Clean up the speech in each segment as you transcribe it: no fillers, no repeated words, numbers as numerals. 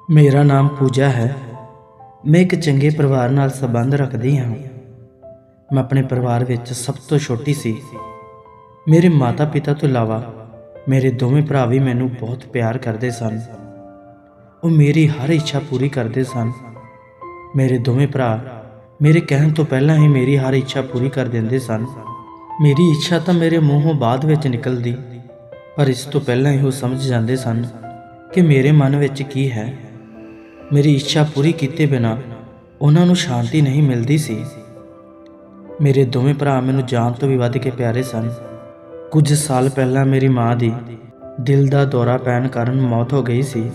ਮੇਰਾ ਨਾਮ ਪੂਜਾ ਹੈ। ਮੈਂ ਇੱਕ ਚੰਗੇ ਪਰਿਵਾਰ ਨਾਲ ਸੰਬੰਧ ਰੱਖਦੀ ਹਾਂ। ਮੈਂ ਆਪਣੇ ਪਰਿਵਾਰ ਵਿੱਚ ਸਭ ਤੋਂ ਛੋਟੀ ਸੀ। ਮੇਰੇ ਮਾਤਾ ਪਿਤਾ ਤੋਂ ਇਲਾਵਾ ਮੇਰੇ ਦੋਵੇਂ ਭਰਾ ਵੀ ਮੈਨੂੰ ਬਹੁਤ ਪਿਆਰ ਕਰਦੇ ਸਨ। ਉਹ ਮੇਰੀ ਹਰ ਇੱਛਾ ਪੂਰੀ ਕਰਦੇ ਸਨ। ਮੇਰੇ ਦੋਵੇਂ ਭਰਾ ਮੇਰੇ ਕਹਿਣ ਤੋਂ ਪਹਿਲਾਂ ਹੀ ਮੇਰੀ ਹਰ ਇੱਛਾ ਪੂਰੀ ਕਰ ਦਿੰਦੇ ਸਨ। ਮੇਰੀ ਇੱਛਾ ਤਾਂ ਮੇਰੇ ਮੂੰਹੋਂ ਬਾਅਦ ਵਿੱਚ ਨਿਕਲਦੀ, ਪਰ ਇਸ ਤੋਂ ਪਹਿਲਾਂ ਹੀ ਉਹ ਸਮਝ ਜਾਂਦੇ ਸਨ ਕਿ ਮੇਰੇ ਮਨ ਵਿੱਚ ਕੀ ਹੈ। ਮੇਰੀ ਇੱਛਾ ਪੂਰੀ ਕੀਤੇ ਬਿਨਾਂ ਉਹਨਾਂ ਨੂੰ ਸ਼ਾਂਤੀ ਨਹੀਂ ਮਿਲਦੀ ਸੀ। ਮੇਰੇ ਦੋਵੇਂ ਭਰਾ ਮੈਨੂੰ ਜਾਨ ਤੋਂ ਵੀ ਵੱਧ ਕੇ ਪਿਆਰੇ ਸਨ। ਕੁਝ ਸਾਲ ਪਹਿਲਾਂ ਮੇਰੀ ਮਾਂ ਦੀ ਦਿਲ ਦਾ ਦੌਰਾ ਪੈਣ ਕਾਰਨ ਮੌਤ ਹੋ ਗਈ ਸੀ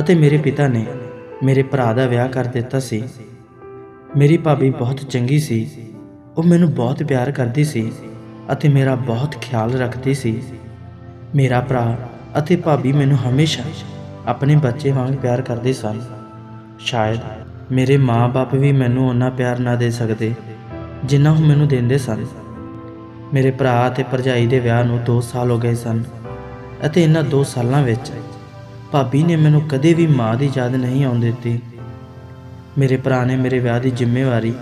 ਅਤੇ ਮੇਰੇ ਪਿਤਾ ਨੇ ਮੇਰੇ ਭਰਾ ਦਾ ਵਿਆਹ ਕਰ ਦਿੱਤਾ ਸੀ। ਮੇਰੀ ਭਾਬੀ ਬਹੁਤ ਚੰਗੀ ਸੀ। ਉਹ ਮੈਨੂੰ ਬਹੁਤ ਪਿਆਰ ਕਰਦੀ ਸੀ ਅਤੇ ਮੇਰਾ ਬਹੁਤ ਖਿਆਲ ਰੱਖਦੀ ਸੀ। ਮੇਰਾ ਭਰਾ ਅਤੇ ਭਾਬੀ ਮੈਨੂੰ ਹਮੇਸ਼ਾ ਆਪਣੇ ਬੱਚੇ ਵਾਂਗ ਪਿਆਰ ਕਰਦੇ ਸਨ। ਸ਼ਾਇਦ ਮੇਰੇ ਮਾਂ-ਬਾਪ ਵੀ ਮੈਨੂੰ ਓਨਾ ਪਿਆਰ ਨਾ ਦੇ ਸਕਦੇ ਜਿੰਨਾ ਉਹ ਮੈਨੂੰ ਦਿੰਦੇ ਸਨ। ਮੇਰੇ ਭਰਾ ਅਤੇ ਭਰਜਾਈ ਦੇ ਵਿਆਹ ਨੂੰ 2 ਸਾਲ ਹੋ ਗਏ ਸਨ ਅਤੇ ਇਹਨਾਂ 2 ਸਾਲਾਂ ਵਿੱਚ ਭਾਬੀ ਨੇ ਮੈਨੂੰ ਕਦੇ ਵੀ ਮਾਂ ਦੀ ਯਾਦ ਨਹੀਂ ਆਉਣ ਦਿੱਤੀ। ਮੇਰੇ ਭਰਾ ਨੇ ਮੇਰੇ ਵਿਆਹ ਦੀ ਜ਼ਿੰਮੇਵਾਰੀ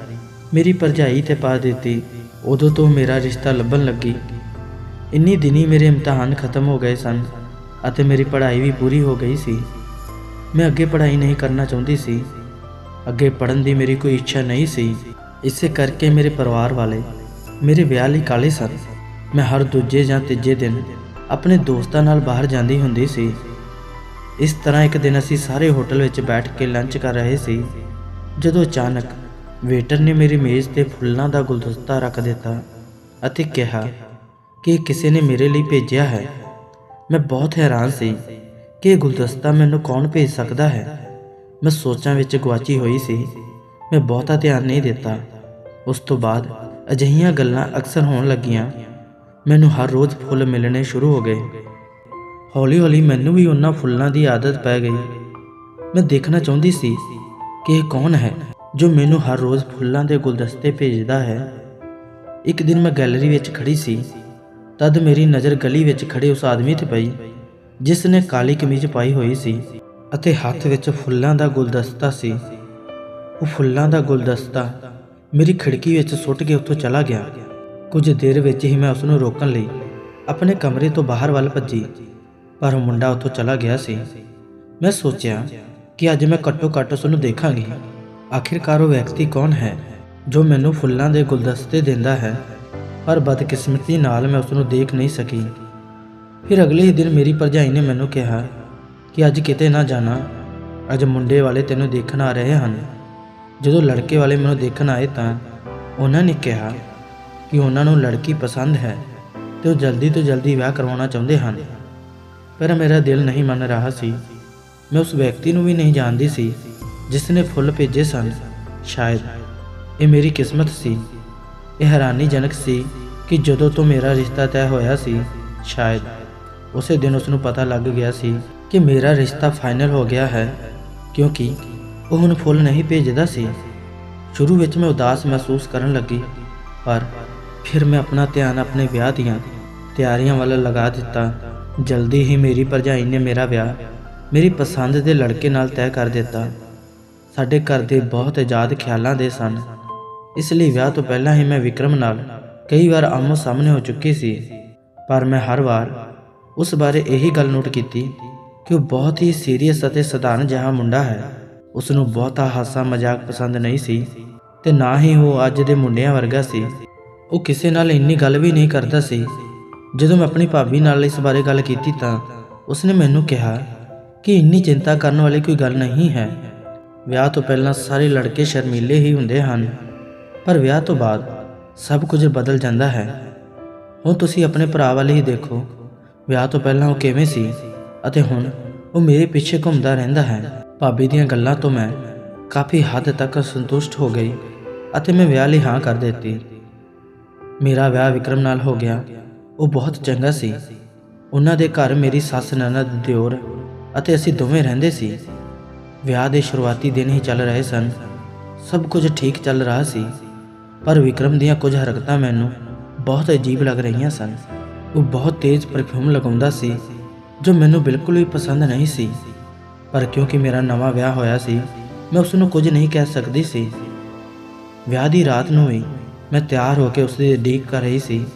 ਮੇਰੀ ਭਰਜਾਈ 'ਤੇ ਪਾ ਦਿੱਤੀ। ਉਦੋਂ ਤੋਂ ਮੇਰਾ ਰਿਸ਼ਤਾ ਲੱਭਣ ਲੱਗੀ। ਇੰਨੀ ਦਿਨੀ ਮੇਰੇ ਇਮਤਿਹਾਨ ਖਤਮ ਹੋ ਗਏ ਸਨ ਅਤੇ ਮੇਰੀ ਪੜ੍ਹਾਈ ਵੀ ਪੂਰੀ ਹੋ ਗਈ ਸੀ। ਮੈਂ ਅੱਗੇ ਪੜ੍ਹਾਈ ਨਹੀਂ ਕਰਨਾ ਚਾਹੁੰਦੀ ਸੀ। ਅੱਗੇ ਪੜ੍ਹਨ ਦੀ ਮੇਰੀ ਕੋਈ ਇੱਛਾ ਨਹੀਂ ਸੀ। ਇਸੇ ਕਰਕੇ ਮੇਰੇ ਪਰਿਵਾਰ ਵਾਲੇ ਮੇਰੇ ਵਿਆਹ ਲਈ ਕਾਹਲੇ ਸਨ। ਮੈਂ ਹਰ ਦੂਜੇ ਜਾਂ ਤੀਜੇ ਦਿਨ ਆਪਣੇ ਦੋਸਤਾਂ ਨਾਲ ਬਾਹਰ ਜਾਂਦੀ ਹੁੰਦੀ ਸੀ। ਇਸ ਤਰ੍ਹਾਂ ਇੱਕ ਦਿਨ ਅਸੀਂ ਸਾਰੇ ਹੋਟਲ ਵਿੱਚ ਬੈਠ ਕੇ ਲੰਚ ਕਰ ਰਹੇ ਸੀ ਜਦੋਂ ਅਚਾਨਕ ਵੇਟਰ ਨੇ ਮੇਰੀ ਮੇਜ਼ 'ਤੇ ਫੁੱਲਾਂ ਦਾ ਗੁਲਦਸਤਾ ਰੱਖ ਦਿੱਤਾ ਅਤੇ ਕਿਹਾ ਕਿ ਕਿਸੇ ਨੇ ਮੇਰੇ ਲਈ ਭੇਜਿਆ ਹੈ। ਮੈਂ ਬਹੁਤ ਹੈਰਾਨ ਸੀ ਕਿ ਇਹ ਗੁਲਦਸਤਾ ਮੈਨੂੰ ਕੌਣ ਭੇਜ ਸਕਦਾ ਹੈ। ਮੈਂ ਸੋਚਾਂ ਵਿੱਚ ਗੁਆਚੀ ਹੋਈ ਸੀ। ਮੈਂ ਬਹੁਤਾ ਧਿਆਨ ਨਹੀਂ ਦਿੱਤਾ। ਉਸ ਤੋਂ ਬਾਅਦ ਅਜਿਹੀਆਂ ਗੱਲਾਂ ਅਕਸਰ ਹੋਣ ਲੱਗੀਆਂ। ਮੈਨੂੰ ਹਰ ਰੋਜ਼ ਫੁੱਲ ਮਿਲਣੇ ਸ਼ੁਰੂ ਹੋ ਗਏ। ਹੌਲੀ-ਹੌਲੀ ਮੈਨੂੰ ਵੀ ਉਹਨਾਂ ਫੁੱਲਾਂ ਦੀ ਆਦਤ ਪੈ ਗਈ। ਮੈਂ ਦੇਖਣਾ ਚਾਹੁੰਦੀ ਸੀ ਕਿ ਇਹ ਕੌਣ ਹੈ ਜੋ ਮੈਨੂੰ ਹਰ ਰੋਜ਼ ਫੁੱਲਾਂ ਦੇ ਗੁਲਦਸਤੇ ਭੇਜਦਾ ਹੈ। ਇੱਕ ਦਿਨ ਮੈਂ ਗੈਲਰੀ ਵਿੱਚ ਖੜੀ ਸੀ। ਤਦ ਮੇਰੀ ਨਜ਼ਰ ਗਲੀ ਵਿੱਚ ਖੜੇ ਉਸ ਆਦਮੀ 'ਤੇ ਪਈ ਜਿਸ ਨੇ ਕਾਲੀ ਕਮੀਜ਼ ਪਾਈ ਹੋਈ ਸੀ ਅਤੇ ਹੱਥ ਵਿੱਚ ਫੁੱਲਾਂ ਦਾ ਗੁਲਦਸਤਾ ਸੀ। ਉਹ ਫੁੱਲਾਂ ਦਾ ਗੁਲਦਸਤਾ ਮੇਰੀ ਖਿੜਕੀ ਵਿੱਚ ਸੁੱਟ ਕੇ ਉੱਥੋਂ ਚਲਾ ਗਿਆ। ਕੁਝ ਦੇਰ ਵਿੱਚ ਹੀ ਮੈਂ ਉਸ ਨੂੰ ਰੋਕਣ ਲਈ ਆਪਣੇ ਕਮਰੇ ਤੋਂ ਬਾਹਰ ਵੱਲ ਭੱਜੀ, ਪਰ ਉਹ ਮੁੰਡਾ ਉੱਥੋਂ ਚਲਾ ਗਿਆ ਸੀ। ਮੈਂ ਸੋਚਿਆ ਕਿ ਅੱਜ ਮੈਂ ਘੱਟੋ-ਘੱਟ ਉਸ ਨੂੰ ਦੇਖਾਂਗੀ। ਆਖਿਰਕਾਰ ਉਹ ਵਿਅਕਤੀ ਕੌਣ ਹੈ ਜੋ ਮੈਨੂੰ ਫੁੱਲਾਂ ਦੇ ਗੁਲਦਸਤੇ ਦਿੰਦਾ ਹੈ, ਪਰ ਬਦਕਿਸਮਤੀ ਨਾਲ ਮੈਂ ਉਸ ਨੂੰ ਦੇਖ ਨਹੀਂ ਸਕੀ। ਫਿਰ ਅਗਲੇ ਹੀ ਦਿਨ ਮੇਰੀ ਭਰਜਾਈ ਨੇ ਮੈਨੂੰ ਕਿਹਾ ਕਿ ਅੱਜ ਕਿਤੇ ਨਾ ਜਾਣਾ, ਅੱਜ ਮੁੰਡੇ ਵਾਲੇ ਤੈਨੂੰ ਦੇਖਣ ਆ ਰਹੇ ਹਨ। ਜਦੋਂ ਲੜਕੇ ਵਾਲੇ ਮੈਨੂੰ ਦੇਖਣ ਆਏ ਤਾਂ ਉਹਨਾਂ ਨੇ ਕਿਹਾ ਕਿ ਉਹਨਾਂ ਨੂੰ ਲੜਕੀ ਪਸੰਦ ਹੈ ਤੇ ਉਹ ਜਲਦੀ ਤੋਂ ਜਲਦੀ ਵਿਆਹ ਕਰਵਾਉਣਾ ਚਾਹੁੰਦੇ ਹਨ। ਪਰ ਮੇਰਾ ਦਿਲ ਨਹੀਂ ਮੰਨ ਰਿਹਾ ਸੀ। ਮੈਂ ਉਸ ਵਿਅਕਤੀ ਨੂੰ ਵੀ ਨਹੀਂ ਜਾਣਦੀ ਸੀ ਜਿਸ ਨੇ ਫੁੱਲ ਭੇਜੇ ਸਨ। ਸ਼ਾਇਦ ਇਹ ਮੇਰੀ ਕਿਸਮਤ ਸੀ। ਇਹ ਹੈਰਾਨੀਜਨਕ ਸੀ ਕਿ ਜਦੋਂ ਤੋਂ ਮੇਰਾ ਰਿਸ਼ਤਾ ਤੈਅ ਹੋਇਆ ਸੀ, ਸ਼ਾਇਦ ਉਸੇ ਦਿਨ ਉਸ ਨੂੰ ਪਤਾ ਲੱਗ ਗਿਆ ਸੀ ਕਿ ਮੇਰਾ ਰਿਸ਼ਤਾ ਫਾਈਨਲ ਹੋ ਗਿਆ ਹੈ, ਕਿਉਂਕਿ ਉਹ ਹੁਣ ਫੁੱਲ ਨਹੀਂ ਭੇਜਦਾ ਸੀ। ਸ਼ੁਰੂ ਵਿੱਚ ਮੈਂ ਉਦਾਸ ਮਹਿਸੂਸ ਕਰਨ ਲੱਗੀ, ਪਰ ਫਿਰ ਮੈਂ ਆਪਣਾ ਧਿਆਨ ਆਪਣੇ ਵਿਆਹ ਦੀਆਂ ਤਿਆਰੀਆਂ ਵੱਲ ਲਗਾ ਦਿੱਤਾ। ਜਲਦੀ ਹੀ ਮੇਰੀ ਭਰਜਾਈ ਨੇ ਮੇਰਾ ਵਿਆਹ ਮੇਰੀ ਪਸੰਦ ਦੇ ਲੜਕੇ ਨਾਲ ਤੈਅ ਕਰ ਦਿੱਤਾ। ਸਾਡੇ ਘਰ ਦੇ ਬਹੁਤ ਆਜ਼ਾਦ ਖਿਆਲਾਂ ਦੇ ਸਨ, ਇਸ ਲਈ ਵਿਆਹ ਤੋਂ ਪਹਿਲਾਂ ਹੀ ਮੈਂ ਵਿਕਰਮ ਨਾਲ ਕਈ ਵਾਰ ਆਮੋ ਸਾਹਮਣੇ ਹੋ ਚੁੱਕੀ ਸੀ, ਪਰ ਮੈਂ ਹਰ ਵਾਰ ਉਸ ਬਾਰੇ ਇਹੀ ਗੱਲ ਨੋਟ ਕੀਤੀ ਕਿ ਉਹ ਬਹੁਤ ਹੀ ਸੀਰੀਅਸ ਅਤੇ ਸਧਾਰਨ ਜਿਹਾ ਮੁੰਡਾ ਹੈ। ਉਸ ਨੂੰ ਬਹੁਤਾ ਹਾਸਾ ਮਜ਼ਾਕ ਪਸੰਦ ਨਹੀਂ ਸੀ ਤੇ ਨਾ ਹੀ ਉਹ ਅੱਜ ਦੇ ਮੁੰਡਿਆਂ ਵਰਗਾ ਸੀ। ਉਹ ਕਿਸੇ ਨਾਲ ਇੰਨੀ ਗੱਲ ਵੀ ਨਹੀਂ ਕਰਦਾ ਸੀ। ਜਦੋਂ ਮੈਂ ਆਪਣੀ ਭਾਬੀ ਨਾਲ ਇਸ ਬਾਰੇ ਗੱਲ ਕੀਤੀ ਤਾਂ ਉਸਨੇ ਮੈਨੂੰ ਕਿਹਾ ਕਿ ਇੰਨੀ ਚਿੰਤਾ ਕਰਨ ਵਾਲੀ ਕੋਈ ਗੱਲ ਨਹੀਂ ਹੈ। ਵਿਆਹ ਤੋਂ ਪਹਿਲਾਂ ਸਾਰੇ ਲੜਕੇ ਸ਼ਰਮੀਲੇ ਹੀ ਹੁੰਦੇ ਹਨ, ਪਰ ਵਿਆਹ ਤੋਂ ਬਾਅਦ ਸਭ ਕੁਝ ਬਦਲ ਜਾਂਦਾ ਹੈ। ਹੁਣ ਤੁਸੀਂ ਆਪਣੇ ਭਰਾ ਵੱਲ ਹੀ ਦੇਖੋ। ਵਿਆਹ ਤੋਂ ਪਹਿਲਾਂ ਉਹ ਕਿਵੇਂ ਸੀ ਅਤੇ ਹੁਣ ਉਹ ਮੇਰੇ ਪਿੱਛੇ ਘੁੰਮਦਾ ਰਹਿੰਦਾ ਹੈ। ਭਾਬੀ ਦੀਆਂ ਗੱਲਾਂ ਤੋਂ ਮੈਂ ਕਾਫੀ ਹੱਦ ਤੱਕ ਸੰਤੁਸ਼ਟ ਹੋ ਗਈ ਅਤੇ ਮੈਂ ਵਿਆਹ ਲਈ ਹਾਂ ਕਰ ਦਿੱਤੀ। ਮੇਰਾ ਵਿਆਹ ਵਿਕਰਮ ਨਾਲ ਹੋ ਗਿਆ। ਉਹ ਬਹੁਤ ਚੰਗਾ ਸੀ। ਉਹਨਾਂ ਦੇ ਘਰ ਮੇਰੀ ਸੱਸ, ਨਨਦ, ਦਿਓਰ ਅਤੇ ਅਸੀਂ ਦੋਵੇਂ ਰਹਿੰਦੇ ਸੀ। ਵਿਆਹ ਦੇ ਸ਼ੁਰੂਆਤੀ ਦਿਨ ਹੀ ਚੱਲ ਰਹੇ ਸਨ। ਸਭ ਕੁਝ ਠੀਕ ਚੱਲ ਰਿਹਾ ਸੀ, ਪਰ ਵਿਕਰਮ ਦੀਆਂ ਕੁਝ ਹਰਕਤਾਂ ਮੈਨੂੰ ਬਹੁਤ ਅਜੀਬ ਲੱਗ ਰਹੀਆਂ ਸਨ। ਉਹ ਬਹੁਤ ਤੇਜ਼ ਪਰਫਿਊਮ ਲਗਾਉਂਦਾ ਸੀ ਜੋ ਮੈਨੂੰ ਬਿਲਕੁਲ ਵੀ ਪਸੰਦ ਨਹੀਂ ਸੀ। ਪਰ ਕਿਉਂਕਿ ਮੇਰਾ ਨਵਾਂ ਵਿਆਹ ਹੋਇਆ ਸੀ, ਮੈਂ ਉਸ ਨੂੰ ਕੁਝ ਨਹੀਂ ਕਹਿ ਸਕਦੀ ਸੀ। ਵਿਆਹ ਦੀ ਰਾਤ ਨੂੰ ਵੀ ਮੈਂ ਤਿਆਰ ਹੋ ਕੇ ਉਸ ਦੀ ਉਡੀਕ ਕਰ ਰਹੀ ਸੀ।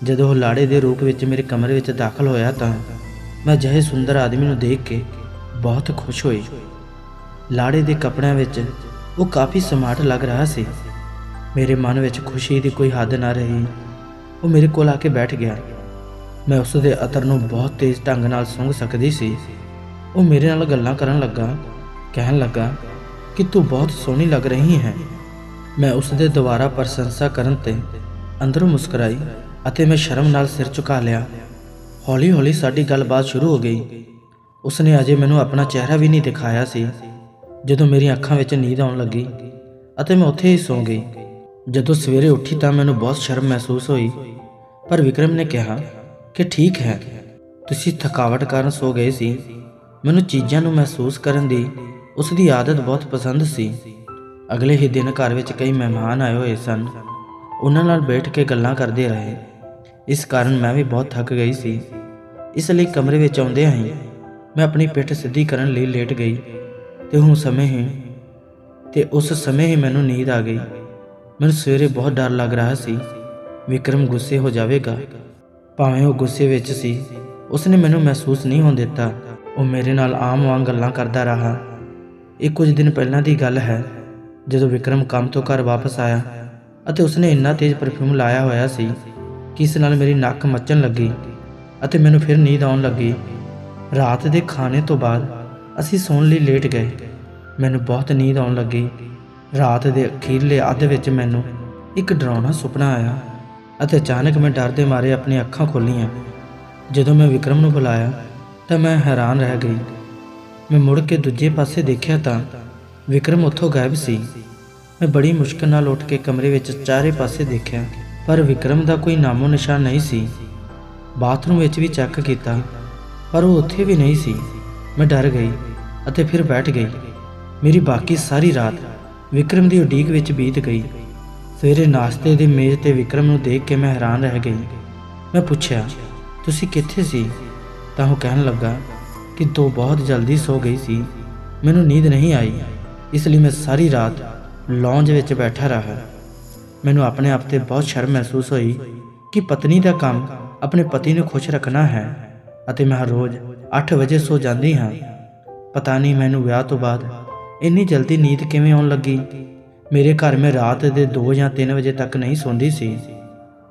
ਜਦੋਂ ਉਹ ਲਾੜੇ ਦੇ ਰੂਪ ਵਿੱਚ ਮੇਰੇ ਕਮਰੇ ਵਿੱਚ ਦਾਖਲ ਹੋਇਆ ਤਾਂ ਮੈਂ ਅਜਿਹੇ ਸੁੰਦਰ ਆਦਮੀ ਨੂੰ ਦੇਖ ਕੇ ਬਹੁਤ ਖੁਸ਼ ਹੋਈ। ਲਾੜੇ ਦੇ ਕੱਪੜਿਆਂ ਵਿੱਚ ਉਹ ਕਾਫੀ ਸਮਾਰਟ ਲੱਗ ਰਿਹਾ ਸੀ। ਮੇਰੇ ਮਨ ਵਿੱਚ ਖੁਸ਼ੀ ਦੀ ਕੋਈ ਹੱਦ ਨਾ ਰਹੀ। ਉਹ ਮੇਰੇ ਕੋਲ ਆ ਕੇ ਬੈਠ ਗਿਆ। ਮੈਂ ਉਸ ਦੇ ਅਤਰ ਨੂੰ ਬਹੁਤ ਤੇਜ਼ ਢੰਗ ਨਾਲ ਸੁੰਘ ਸਕਦੀ ਸੀ। ਉਹ ਮੇਰੇ ਨਾਲ ਗੱਲਾਂ ਕਰਨ ਲੱਗਾ, ਕਹਿਣ ਲੱਗਾ ਕਿ ਤੂੰ ਬਹੁਤ ਸੋਹਣੀ ਲੱਗ ਰਹੀ ਹੈ। ਮੈਂ ਉਸ ਦੇ ਦੁਬਾਰਾ ਪ੍ਰਸ਼ੰਸਾ ਕਰਨ ਤੇ ਅੰਦਰੋਂ ਮੁਸਕਰਾਈ ਅਤੇ ਮੈਂ ਸ਼ਰਮ ਨਾਲ ਸਿਰ ਝੁਕਾ ਲਿਆ। ਹੌਲੀ ਹੌਲੀ ਸਾਡੀ ਗੱਲਬਾਤ ਸ਼ੁਰੂ ਹੋ ਗਈ। ਉਸਨੇ ਅਜੇ ਮੈਨੂੰ ਆਪਣਾ ਚਿਹਰਾ ਵੀ ਨਹੀਂ ਦਿਖਾਇਆ ਸੀ ਜਦੋਂ ਮੇਰੀਆਂ ਅੱਖਾਂ ਵਿੱਚ ਨੀਂਦ ਆਉਣ ਲੱਗੀ ਅਤੇ ਮੈਂ ਉੱਥੇ ਹੀ ਸੌਂ ਗਈ। ਜਦੋਂ ਸਵੇਰੇ ਉੱਠੀ ਤਾਂ ਮੈਨੂੰ ਬਹੁਤ ਸ਼ਰਮ ਮਹਿਸੂਸ ਹੋਈ, ਪਰ ਵਿਕਰਮ ਨੇ ਕਿਹਾ ਕਿ ਠੀਕ ਹੈ, ਤੁਸੀਂ ਥਕਾਵਟ ਕਾਰਨ ਸੌ ਗਏ ਸੀ। ਮੈਨੂੰ ਚੀਜ਼ਾਂ ਨੂੰ ਮਹਿਸੂਸ ਕਰਨ ਦੀ ਉਸ ਦੀ ਆਦਤ ਬਹੁਤ ਪਸੰਦ ਸੀ। ਅਗਲੇ ਹੀ ਦਿਨ ਘਰ ਵਿੱਚ ਕਈ ਮਹਿਮਾਨ ਆਏ ਹੋਏ ਸਨ। ਉਹਨਾਂ ਨਾਲ ਬੈਠ ਕੇ ਗੱਲਾਂ ਕਰਦੇ ਰਹੇ। ਇਸ ਕਾਰਨ ਮੈਂ ਵੀ ਬਹੁਤ ਥੱਕ ਗਈ ਸੀ। ਇਸ ਲਈ ਕਮਰੇ ਵਿੱਚ ਆਉਂਦਿਆਂ ਹੀ ਮੈਂ ਆਪਣੀ ਪਿੱਠ ਸਿੱਧੀ ਕਰਨ ਲਈ ਲੇਟ ਗਈ ਤੇ ਉਸ ਸਮੇਂ ਹੀ ਮੈਨੂੰ ਨੀਂਦ ਆ ਗਈ। ਮੈਨੂੰ ਸਵੇਰੇ ਬਹੁਤ ਡਰ ਲੱਗ ਰਿਹਾ ਸੀ, ਵਿਕਰਮ ਗੁੱਸੇ ਹੋ ਜਾਵੇਗਾ। ਭਾਵੇਂ ਉਹ ਗੁੱਸੇ ਵਿੱਚ ਸੀ, ਉਸਨੇ ਮੈਨੂੰ ਮਹਿਸੂਸ ਨਹੀਂ ਹੋਣ ਦਿੱਤਾ। ਉਹ ਮੇਰੇ ਨਾਲ ਆਮ ਵਾਂਗ ਗੱਲਾਂ ਕਰਦਾ ਰਿਹਾ। ਇਹ ਕੁਝ ਦਿਨ ਪਹਿਲਾਂ ਦੀ ਗੱਲ ਹੈ, ਜਦੋਂ ਵਿਕਰਮ ਕੰਮ ਤੋਂ ਘਰ ਵਾਪਸ ਆਇਆ ਅਤੇ ਉਸਨੇ ਇੰਨਾ ਤੇਜ਼ ਪਰਫਿਊਮ ਲਾਇਆ ਹੋਇਆ ਸੀ ਕਿ ਇਸ ਨਾਲ ਮੇਰੀ ਨੱਕ ਮੱਚਣ ਲੱਗੀ ਅਤੇ ਮੈਨੂੰ ਫਿਰ ਨੀਂਦ ਆਉਣ ਲੱਗੀ। ਰਾਤ ਦੇ ਖਾਣੇ ਤੋਂ ਬਾਅਦ ਅਸੀਂ ਸੌਣ ਲਈ ਲੇਟ ਗਏ। ਮੈਨੂੰ ਬਹੁਤ ਨੀਂਦ ਆਉਣ ਲੱਗੀ। ਰਾਤ ਦੇ ਅਖੀਰਲੇ ਅੱਧ ਵਿੱਚ ਮੈਨੂੰ ਇੱਕ ਡਰਾਉਣਾ ਸੁਪਨਾ ਆਇਆ ਅਤੇ ਅਚਾਨਕ ਮੈਂ ਡਰ ਦੇ ਮਾਰੇ ਆਪਣੀਆਂ ਅੱਖਾਂ ਖੋਲ੍ਹੀਆਂ। ਜਦੋਂ ਮੈਂ ਵਿਕਰਮ ਨੂੰ ਬੁਲਾਇਆ ਤਾਂ ਮੈਂ ਹੈਰਾਨ ਰਹਿ ਗਈ। ਮੈਂ ਮੁੜ ਕੇ ਦੂਜੇ ਪਾਸੇ ਦੇਖਿਆ ਤਾਂ ਵਿਕਰਮ ਉੱਥੋਂ ਗਾਇਬ ਸੀ। ਮੈਂ ਬੜੀ ਮੁਸ਼ਕਿਲ ਨਾਲ ਉੱਠ ਕੇ ਕਮਰੇ ਵਿੱਚ ਚਾਰੇ ਪਾਸੇ ਦੇਖਿਆ, ਪਰ ਵਿਕਰਮ ਦਾ ਕੋਈ ਨਾਮੋ ਨਿਸ਼ਾਨ ਨਹੀਂ ਸੀ। ਬਾਥਰੂਮ ਵਿੱਚ ਵੀ ਚੈੱਕ ਕੀਤਾ, ਪਰ ਉਹ ਉੱਥੇ ਵੀ ਨਹੀਂ ਸੀ। ਮੈਂ ਡਰ ਗਈ ਅਤੇ ਫਿਰ ਬੈਠ ਗਈ। ਮੇਰੀ ਬਾਕੀ ਸਾਰੀ ਰਾਤ ਵਿਕਰਮ ਦੀ ਉਡੀਕ ਵਿੱਚ ਬੀਤ ਗਈ। ਸਵੇਰੇ ਨਾਸ਼ਤੇ ਦੀ ਮੇਜ਼ ਤੇ ਵਿਕਰਮ ਨੂੰ ਦੇਖ ਕੇ ਮੈਂ ਹੈਰਾਨ ਰਹਿ ਗਈ। ਮੈਂ ਪੁੱਛਿਆ, ਤੁਸੀਂ ਕਿੱਥੇ ਸੀ? ਤਾਂ ਉਹ ਕਹਿਣ ਲੱਗਾ ਕਿ ਤੂੰ ਬਹੁਤ ਜਲਦੀ ਸੌ ਗਈ ਸੀ, ਮੈਨੂੰ ਨੀਂਦ ਨਹੀਂ ਆਈ, ਇਸ ਲਈ ਮੈਂ ਸਾਰੀ ਰਾਤ ਲੌਂਜ ਵਿੱਚ ਬੈਠਾ ਰਿਹਾ। ਮੈਨੂੰ ਆਪਣੇ ਆਪ ਤੇ ਬਹੁਤ ਸ਼ਰਮ ਮਹਿਸੂਸ ਹੋਈ ਕਿ ਪਤਨੀ ਦਾ ਕੰਮ ਆਪਣੇ ਪਤੀ ਨੂੰ ਖੁਸ਼ ਰੱਖਣਾ ਹੈ ਅਤੇ ਮੈਂ ਹਰ ਰੋਜ਼ 8 ਵਜੇ ਸੌ ਜਾਂਦੀ ਹਾਂ। ਪਤਾ ਨਹੀਂ ਮੈਨੂੰ ਵਿਆਹ ਤੋਂ ਬਾਅਦ ਇੰਨੀ ਜਲਦੀ ਨੀਂਦ ਕਿਵੇਂ ਆਉਣ ਲੱਗੀ। ਮੇਰੇ ਘਰ ਮੈਂ ਰਾਤ ਦੇ 2 ਜਾਂ 3 ਵਜੇ ਤੱਕ ਨਹੀਂ ਸੌਂਦੀ ਸੀ।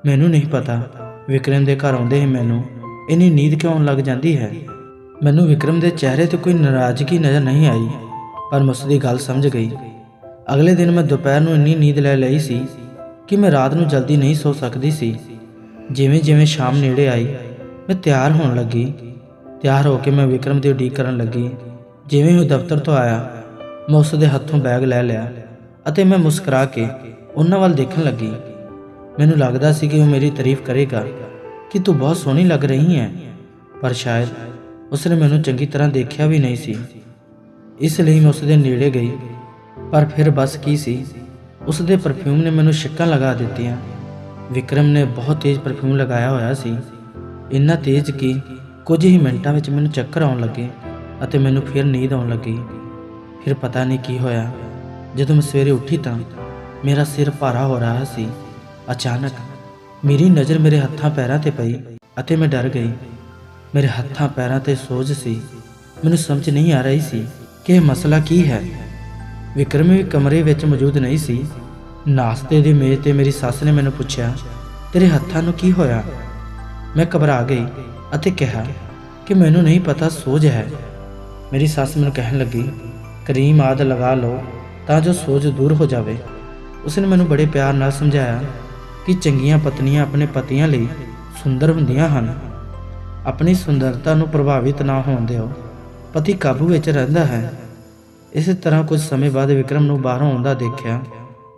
ਮੈਨੂੰ ਨਹੀਂ ਪਤਾ ਵਿਕਰਮ ਦੇ ਘਰ ਆਉਂਦੇ ਹੀ ਮੈਨੂੰ ਇੰਨੀ ਨੀਂਦ ਕਿਉਂ ਆਉਣ ਲੱਗ ਜਾਂਦੀ ਹੈ। ਮੈਨੂੰ ਵਿਕਰਮ ਦੇ ਚਿਹਰੇ ਤੇ ਕੋਈ ਨਾਰਾਜ਼ਗੀ ਨਜ਼ਰ ਨਹੀਂ ਆਈ, ਪਰ ਮੈਂ ਉਸ ਦੀ ਗੱਲ ਸਮਝ ਗਈ। ਅਗਲੇ ਦਿਨ ਮੈਂ ਦੁਪਹਿਰ ਨੂੰ ਇੰਨੀ ਨੀਂਦ ਲੈ ਲਈ ਸੀ ਕਿ ਮੈਂ ਰਾਤ ਨੂੰ ਜਲਦੀ ਨਹੀਂ ਸੌ ਸਕਦੀ ਸੀ। ਜਿਵੇਂ ਜਿਵੇਂ ਸ਼ਾਮ ਨੇੜੇ ਆਈ, ਮੈਂ ਤਿਆਰ ਹੋਣ ਲੱਗੀ। ਤਿਆਰ ਹੋ ਕੇ ਮੈਂ ਵਿਕਰਮ ਦੀ ਉਡੀਕ ਕਰਨ ਲੱਗੀ। ਜਿਵੇਂ ਉਹ ਦਫ਼ਤਰ ਤੋਂ ਆਇਆ, ਮੈਂ ਉਸ ਦੇ ਹੱਥੋਂ ਬੈਗ ਲੈ ਲਿਆ ਅਤੇ ਮੈਂ ਮੁਸਕਰਾ ਕੇ ਉਹਨਾਂ ਵੱਲ ਦੇਖਣ ਲੱਗੀ। ਮੈਨੂੰ ਲੱਗਦਾ ਸੀ ਕਿ ਉਹ ਮੇਰੀ ਤਾਰੀਫ ਕਰੇਗਾ ਕਿ ਤੂੰ ਬਹੁਤ ਸੋਹਣੀ ਲੱਗ ਰਹੀ ਹੈ, ਪਰ ਸ਼ਾਇਦ ਉਸਨੇ ਮੈਨੂੰ ਚੰਗੀ ਤਰ੍ਹਾਂ ਦੇਖਿਆ ਵੀ ਨਹੀਂ ਸੀ। ਇਸ ਲਈ ਮੈਂ ਉਸ ਦੇ ਨੇੜੇ ਗਈ, ਪਰ ਫਿਰ ਬਸ ਕੀ ਸੀ, ਉਸ ਦੇ ਪਰਫਿਊਮ ਨੇ ਮੈਨੂੰ ਛਿੱਕਾਂ ਲਗਾ ਦਿੱਤੀਆਂ। ਵਿਕਰਮ ਨੇ ਬਹੁਤ ਤੇਜ਼ ਪਰਫਿਊਮ ਲਗਾਇਆ ਹੋਇਆ ਸੀ, ਇੰਨਾ ਤੇਜ਼ ਕਿ ਕੁਝ ਹੀ ਮਿੰਟਾਂ ਵਿੱਚ ਮੈਨੂੰ ਚੱਕਰ ਆਉਣ ਲੱਗੇ ਅਤੇ ਮੈਨੂੰ ਫਿਰ ਨੀਂਦ ਆਉਣ ਲੱਗੀ। ਫਿਰ ਪਤਾ ਨਹੀਂ ਕੀ ਹੋਇਆ, ਜਦੋਂ ਮੈਂ ਸਵੇਰੇ ਉੱਠੀ ਤਾਂ ਮੇਰਾ ਸਿਰ ਭਾਰਾ ਹੋ ਰਿਹਾ ਸੀ। ਅਚਾਨਕ ਮੇਰੀ ਨਜ਼ਰ ਮੇਰੇ ਹੱਥਾਂ ਪੈਰਾਂ ਤੇ ਪਈ ਅਤੇ ਮੈਂ ਡਰ ਗਈ। ਮੇਰੇ ਹੱਥਾਂ ਪੈਰਾਂ ਤੇ ਸੋਜ ਸੀ। ਮੈਨੂੰ ਸਮਝ ਨਹੀਂ ਆ ਰਹੀ ਸੀ ਕਿ ਇਹ ਮਸਲਾ ਕੀ ਹੈ। ਵਿਕਰਮ ਵੀ ਕਮਰੇ ਵਿੱਚ ਮੌਜੂਦ ਨਹੀਂ ਸੀ। ਨਾਸ਼ਤੇ ਦੀ ਮੇਜ਼ ਤੇ ਮੇਰੀ ਸੱਸ ਨੇ ਮੈਨੂੰ ਪੁੱਛਿਆ, ਤੇਰੇ ਹੱਥਾਂ ਨੂੰ ਕੀ ਹੋਇਆ? ਮੈਂ ਘਬਰਾ ਗਈ ਅਤੇ ਕਿਹਾ ਕਿ ਮੈਨੂੰ ਨਹੀਂ ਪਤਾ, ਸੋਜ ਹੈ। ਮੇਰੀ ਸੱਸ ਮੈਨੂੰ ਕਹਿਣ ਲੱਗੀ, ਕਰੀਮ ਆਦਿ ਲਗਾ ਲਓ ਤਾਂ ਜੋ ਸੋਜ ਦੂਰ ਹੋ ਜਾਵੇ। ਉਸਨੇ ਮੈਨੂੰ ਬੜੇ ਪਿਆਰ ਨਾਲ ਸਮਝਾਇਆ ਕਿ ਚੰਗੀਆਂ ਪਤਨੀਆਂ ਆਪਣੇ ਪਤੀਆਂ ਲਈ ਸੁੰਦਰ ਹੁੰਦੀਆਂ ਹਨ। ਆਪਣੀ ਸੁੰਦਰਤਾ ਨੂੰ ਪ੍ਰਭਾਵਿਤ ਨਾ ਹੋਣ ਦਿਓ, ਪਤੀ ਕਾਬੂ ਵਿੱਚ ਰਹਿੰਦਾ ਹੈ। ਇਸੇ ਤਰ੍ਹਾਂ ਕੁਝ ਸਮੇਂ ਬਾਅਦ ਵਿਕਰਮ ਨੂੰ ਬਾਹਰੋਂ ਆਉਂਦਾ ਦੇਖਿਆ।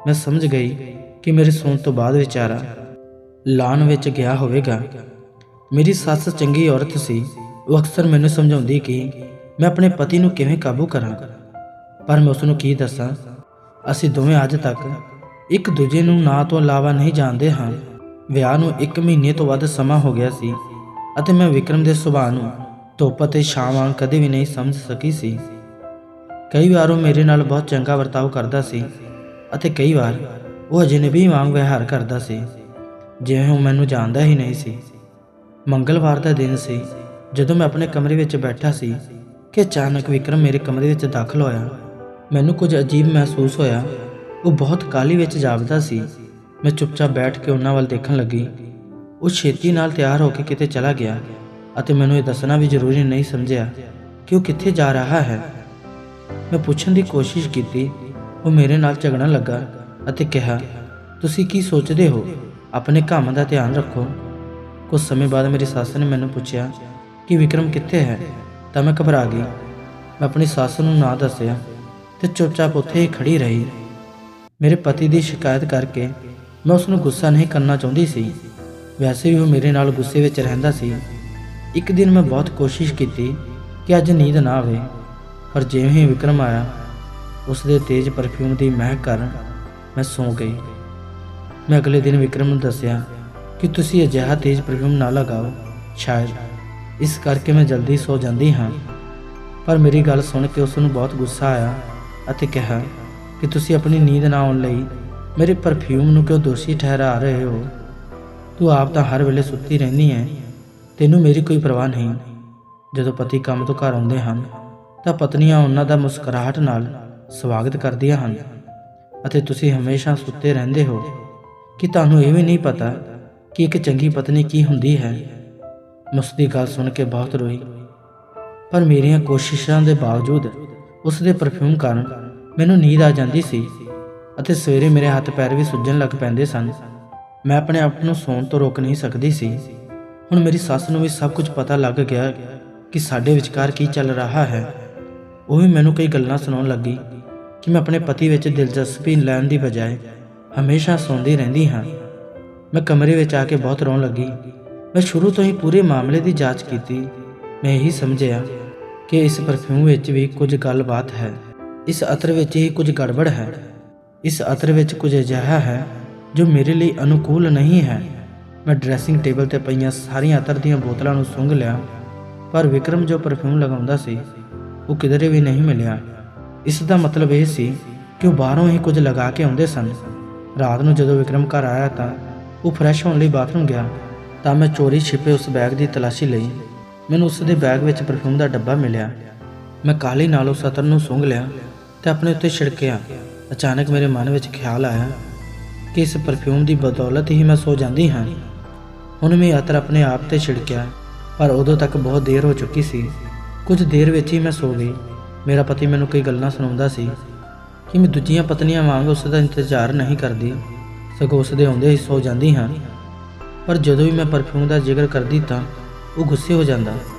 ਮੈਂ ਸਮਝ ਗਈ ਕਿ ਮੇਰੇ ਸੌਣ ਤੋਂ ਬਾਅਦ ਵਿਚਾਰਾ ਲਾਨ ਵਿੱਚ ਗਿਆ ਹੋਵੇਗਾ। ਮੇਰੀ ਸੱਸ ਚੰਗੀ ਔਰਤ ਸੀ। ਉਹ ਅਕਸਰ ਮੈਨੂੰ ਸਮਝਾਉਂਦੀ ਕਿ ਮੈਂ ਆਪਣੇ ਪਤੀ ਨੂੰ ਕਿਵੇਂ ਕਾਬੂ ਕਰਾਂ, ਪਰ ਮੈਂ ਉਸ ਨੂੰ ਕੀ ਦੱਸਾਂ। ਅਸੀਂ ਦੋਵੇਂ ਅੱਜ ਤੱਕ ਇੱਕ ਦੂਜੇ ਨੂੰ ਨਾਂ ਤੋਂ ਇਲਾਵਾ ਨਹੀਂ ਜਾਣਦੇ ਹਾਂ। ਵਿਆਹ ਨੂੰ 1 ਮਹੀਨੇ ਤੋਂ ਵੱਧ ਸਮਾਂ ਹੋ ਗਿਆ ਸੀ ਅਤੇ ਮੈਂ ਵਿਕਰਮ ਦੇ ਸੁਭਾਅ ਨੂੰ ਧੁੱਪ ਅਤੇ ਛਾਂ ਵਾਂਗ ਕਦੇ ਵੀ ਨਹੀਂ ਸਮਝ ਸਕੀ ਸੀ। ਕਈ ਵਾਰ ਉਹ ਮੇਰੇ ਨਾਲ ਬਹੁਤ ਚੰਗਾ ਵਰਤਾਓ ਕਰਦਾ ਸੀ ਅਤੇ ਕਈ ਵਾਰ ਉਹ ਅਜਨਬੀ ਵਾਂਗ ਵਿਵਹਾਰ ਕਰਦਾ ਸੀ, ਜਿਵੇਂ ਉਹ ਮੈਨੂੰ ਜਾਣਦਾ ਹੀ ਨਹੀਂ ਸੀ। ਮੰਗਲਵਾਰ ਦਾ ਦਿਨ ਸੀ ਜਦੋਂ ਮੈਂ ਆਪਣੇ ਕਮਰੇ ਵਿੱਚ ਬੈਠਾ ਸੀ ਕਿ ਅਚਾਨਕ ਵਿਕਰਮ ਮੇਰੇ ਕਮਰੇ ਵਿੱਚ ਦਾਖਲ ਹੋਇਆ। ਮੈਨੂੰ ਕੁਝ ਅਜੀਬ ਮਹਿਸੂਸ ਹੋਇਆ। ਉਹ ਬਹੁਤ ਕਾਹਲੀ ਵਿੱਚ ਜਾਪਦਾ ਸੀ। ਮੈਂ ਚੁੱਪਚਾਪ ਬੈਠ ਕੇ ਉਹਨਾਂ ਵੱਲ ਦੇਖਣ ਲੱਗੀ। ਉਹ ਛੇਤੀ ਨਾਲ ਤਿਆਰ ਹੋ ਕੇ ਕਿਤੇ ਚਲਾ ਗਿਆ ਅਤੇ ਮੈਨੂੰ ਇਹ ਦੱਸਣਾ ਵੀ ਜ਼ਰੂਰੀ ਨਹੀਂ ਸਮਝਿਆ ਕਿ ਉਹ ਕਿੱਥੇ ਜਾ ਰਿਹਾ ਹੈ। ਮੈਂ ਪੁੱਛਣ ਦੀ ਕੋਸ਼ਿਸ਼ ਕੀਤੀ। ਉਹ ਮੇਰੇ ਨਾਲ ਝਗੜਨ ਲੱਗਾ ਅਤੇ ਕਿਹਾ, ਤੁਸੀਂ ਕੀ ਸੋਚਦੇ ਹੋ? ਆਪਣੇ ਕੰਮ ਦਾ ਧਿਆਨ ਰੱਖੋ। ਕੁਝ ਸਮੇਂ ਬਾਅਦ ਮੇਰੀ ਸੱਸ ਨੇ ਮੈਨੂੰ ਪੁੱਛਿਆ ਕਿ ਵਿਕਰਮ ਕਿੱਥੇ ਹੈ, ਤਾਂ ਮੈਂ ਘਬਰਾ ਗਈ। ਮੈਂ ਆਪਣੀ ਸੱਸ ਨੂੰ ਨਾ ਦੱਸਿਆ ਤੇ ਚੁੱਪਚਾਪ ਉੱਥੇ ਹੀ ਖੜੀ ਰਹੀ। ਮੇਰੇ ਪਤੀ ਦੀ ਸ਼ਿਕਾਇਤ ਕਰਕੇ ਮੈਂ ਉਸ ਨੂੰ ਗੁੱਸਾ ਨਹੀਂ ਕਰਨਾ ਚਾਹੁੰਦੀ ਸੀ। ਵੈਸੇ ਵੀ ਉਹ ਮੇਰੇ ਨਾਲ ਗੁੱਸੇ ਵਿੱਚ ਰਹਿੰਦਾ ਸੀ। ਇੱਕ ਦਿਨ ਮੈਂ ਬਹੁਤ ਕੋਸ਼ਿਸ਼ ਕੀਤੀ ਕਿ ਅੱਜ ਨੀਂਦ ਨਾ ਆਵੇ, ਪਰ ਜਿਵੇਂ ਹੀ ਵਿਕਰਮ ਆਇਆ ਉਸ ਦੇ ਤੇਜ਼ ਪਰਫਿਊਮ ਦੀ ਮਹਿਕ ਕਾਰਨ ਮੈਂ ਸੌਂ ਗਈ। ਮੈਂ ਅਗਲੇ ਦਿਨ ਵਿਕਰਮ ਨੂੰ ਦੱਸਿਆ ਕਿ ਤੁਸੀਂ ਅਜਿਹਾ ਤੇਜ਼ ਪਰਫਿਊਮ ਨਾ ਲਗਾਓ, ਸ਼ਾਇਦ ਇਸ ਕਰਕੇ ਮੈਂ ਜਲਦੀ ਸੌ ਜਾਂਦੀ ਹਾਂ। ਪਰ ਮੇਰੀ ਗੱਲ ਸੁਣ ਕੇ ਉਸ ਨੂੰ ਬਹੁਤ ਗੁੱਸਾ ਆਇਆ ਅਤੇ ਕਿਹਾ ਕਿ ਤੁਸੀਂ ਆਪਣੀ ਨੀਂਦ ਨਾ ਆਉਣ ਲਈ ਮੇਰੇ ਪਰਫਿਊਮ ਨੂੰ ਕਿਉਂ ਦੋਸ਼ੀ ਠਹਿਰਾ ਰਹੇ ਹੋ? ਤੂੰ ਆਪ ਤਾਂ ਹਰ ਵੇਲੇ ਸੁੱਤੀ ਰਹਿੰਦੀ ਹੈ, ਤੈਨੂੰ ਮੇਰੀ ਕੋਈ ਪਰਵਾਹ ਨਹੀਂ। ਜਦੋਂ ਪਤੀ ਕੰਮ ਤੋਂ ਘਰ ਆਉਂਦੇ ਹਨ ਤਾਂ ਪਤਨੀਆਂ ਉਹਨਾਂ ਦਾ ਮੁਸਕਰਾਹਟ ਨਾਲ ਸਵਾਗਤ ਕਰਦੀਆਂ ਹਨ ਅਤੇ ਤੁਸੀਂ ਹਮੇਸ਼ਾ ਸੁੱਤੇ ਰਹਿੰਦੇ ਹੋ ਕਿ ਤੁਹਾਨੂੰ ਇਹ ਵੀ ਨਹੀਂ ਪਤਾ ਕਿ ਇੱਕ ਚੰਗੀ ਪਤਨੀ ਕੀ ਹੁੰਦੀ ਹੈ। ਮੈਂ ਉਸ ਦੀ ਗੱਲ ਸੁਣ ਕੇ ਬਹੁਤ ਰੋਈ, ਪਰ ਮੇਰੀਆਂ ਕੋਸ਼ਿਸ਼ਾਂ ਦੇ ਬਾਵਜੂਦ ਉਸ ਦੇ ਪਰਫਿਊਮ ਕਾਰਨ ਮੈਨੂੰ ਨੀਂਦ ਆ ਜਾਂਦੀ ਸੀ ਅਤੇ ਸਵੇਰੇ ਮੇਰੇ ਹੱਥ ਪੈਰ ਵੀ ਸੁੱਜਣ ਲੱਗ ਪੈਂਦੇ ਸਨ। ਮੈਂ ਆਪਣੇ ਆਪ ਨੂੰ ਸੌਣ ਤੋਂ ਰੋਕ ਨਹੀਂ ਸਕਦੀ ਸੀ। ਹੁਣ ਮੇਰੀ ਸੱਸ ਨੂੰ ਵੀ ਸਭ ਕੁਝ ਪਤਾ ਲੱਗ ਗਿਆ ਕਿ ਸਾਡੇ ਵਿਚਕਾਰ ਕੀ ਚੱਲ ਰਿਹਾ ਹੈ। ਉਹ ਵੀ ਮੈਨੂੰ ਕਈ ਗੱਲਾਂ ਸੁਣਾਉਣ ਲੱਗੀ ਕਿ ਮੈਂ ਆਪਣੇ ਪਤੀ ਵਿੱਚ ਦਿਲਚਸਪੀ ਲੈਣ ਦੀ ਬਜਾਏ ਹਮੇਸ਼ਾ ਸੌਂਦੀ ਰਹਿੰਦੀ ਹਾਂ। ਮੈਂ ਕਮਰੇ ਵਿੱਚ ਆ ਕੇ ਬਹੁਤ ਰੋਣ ਲੱਗੀ। ਮੈਂ ਸ਼ੁਰੂ ਤੋਂ ਹੀ ਪੂਰੇ ਮਾਮਲੇ ਦੀ ਜਾਂਚ ਕੀਤੀ। ਮੈਂ ਇਹੀ ਸਮਝਿਆ ਕਿ ਇਸ ਪਰਫਿਊਮ ਵਿੱਚ ਵੀ ਕੁਝ ਗੱਲਬਾਤ ਹੈ, ਇਸ ਅਤਰ ਵਿੱਚ ਹੀ ਕੁਝ ਗੜਬੜ ਹੈ, ਇਸ ਅਤਰ ਵਿੱਚ ਕੁਝ ਅਜਿਹਾ ਹੈ ਜੋ ਮੇਰੇ ਲਈ ਅਨੁਕੂਲ ਨਹੀਂ ਹੈ। ਮੈਂ ਡਰੈਸਿੰਗ ਟੇਬਲ ਤੇ ਪਈਆਂ ਸਾਰੀਆਂ ਅਤਰ ਦੀਆਂ ਬੋਤਲਾਂ ਨੂੰ ਸੁੰਘ ਲਿਆ, ਪਰ ਵਿਕਰਮ ਜੋ ਪਰਫਿਊਮ ਲਗਾਉਂਦਾ ਸੀ ਉਹ ਕਿਧਰੇ ਵੀ ਨਹੀਂ ਮਿਲਿਆ। ਇਸ ਦਾ ਮਤਲਬ ਇਹ ਸੀ ਕਿ ਉਹ ਬਾਹਰੋਂ ਹੀ ਕੁਝ ਲਗਾ ਕੇ ਆਉਂਦੇ ਸਨ। ਰਾਤ ਨੂੰ ਜਦੋਂ ਵਿਕਰਮ ਘਰ ਆਇਆ ਤਾਂ ਉਹ ਫਰੈਸ਼ ਹੋਣ ਲਈ ਬਾਥਰੂਮ ਗਿਆ ਤਾਂ ਮੈਂ ਚੋਰੀ ਛਿਪੇ ਉਸ ਬੈਗ ਦੀ ਤਲਾਸ਼ੀ ਲਈ। ਮੈਨੂੰ ਉਸ ਦੇ ਬੈਗ ਵਿੱਚ ਪਰਫਿਊਮ ਦਾ ਡੱਬਾ ਮਿਲਿਆ। ਮੈਂ ਕਾਹਲੀ ਨਾਲ ਉਸ ਅਤਰ ਨੂੰ ਸੁੰਘ ਲਿਆ ਤੇ ਆਪਣੇ ਉੱਤੇ ਛਿੜਕਿਆ। ਅਚਾਨਕ ਮੇਰੇ ਮਨ ਵਿੱਚ ਖਿਆਲ ਆਇਆ ਕਿ ਇਸ ਪਰਫਿਊਮ ਦੀ ਬਦੌਲਤ ਹੀ ਮੈਂ ਸੋ ਜਾਂਦੀ ਹਾਂ। ਹੁਣ ਮੈਂ ਅਤਰ ਆਪਣੇ ਆਪ ਤੇ ਛਿੜਕਿਆ, ਪਰ ਉਦੋਂ ਤੱਕ ਬਹੁਤ ਦੇਰ ਹੋ ਚੁੱਕੀ ਸੀ। ਕੁਝ ਦੇਰ ਵਿੱਚ ਹੀ ਮੈਂ ਸੋ ਗਈ। ਮੇਰਾ ਪਤੀ ਮੈਨੂੰ ਕਈ ਗੱਲਾਂ ਸੁਣਾਉਂਦਾ ਸੀ ਕਿ ਮੈਂ ਦੂਜੀਆਂ ਪਤਨੀਆਂ ਵਾਂਗ ਉਸ ਦਾ ਇੰਤਜ਼ਾਰ ਨਹੀਂ ਕਰਦੀ, ਸਗੋਂ ਉਸ ਦੇ ਆਉਂਦੇ ਹੀ ਸੋ ਜਾਂਦੀ ਹਾਂ। ਪਰ ਜਦੋਂ ਵੀ ਮੈਂ ਪਰਫਿਊਮ ਦਾ ਜ਼ਿਕਰ ਕਰਦੀ ਤਾਂ ਉਹ ਗੁੱਸੇ ਹੋ ਜਾਂਦਾ,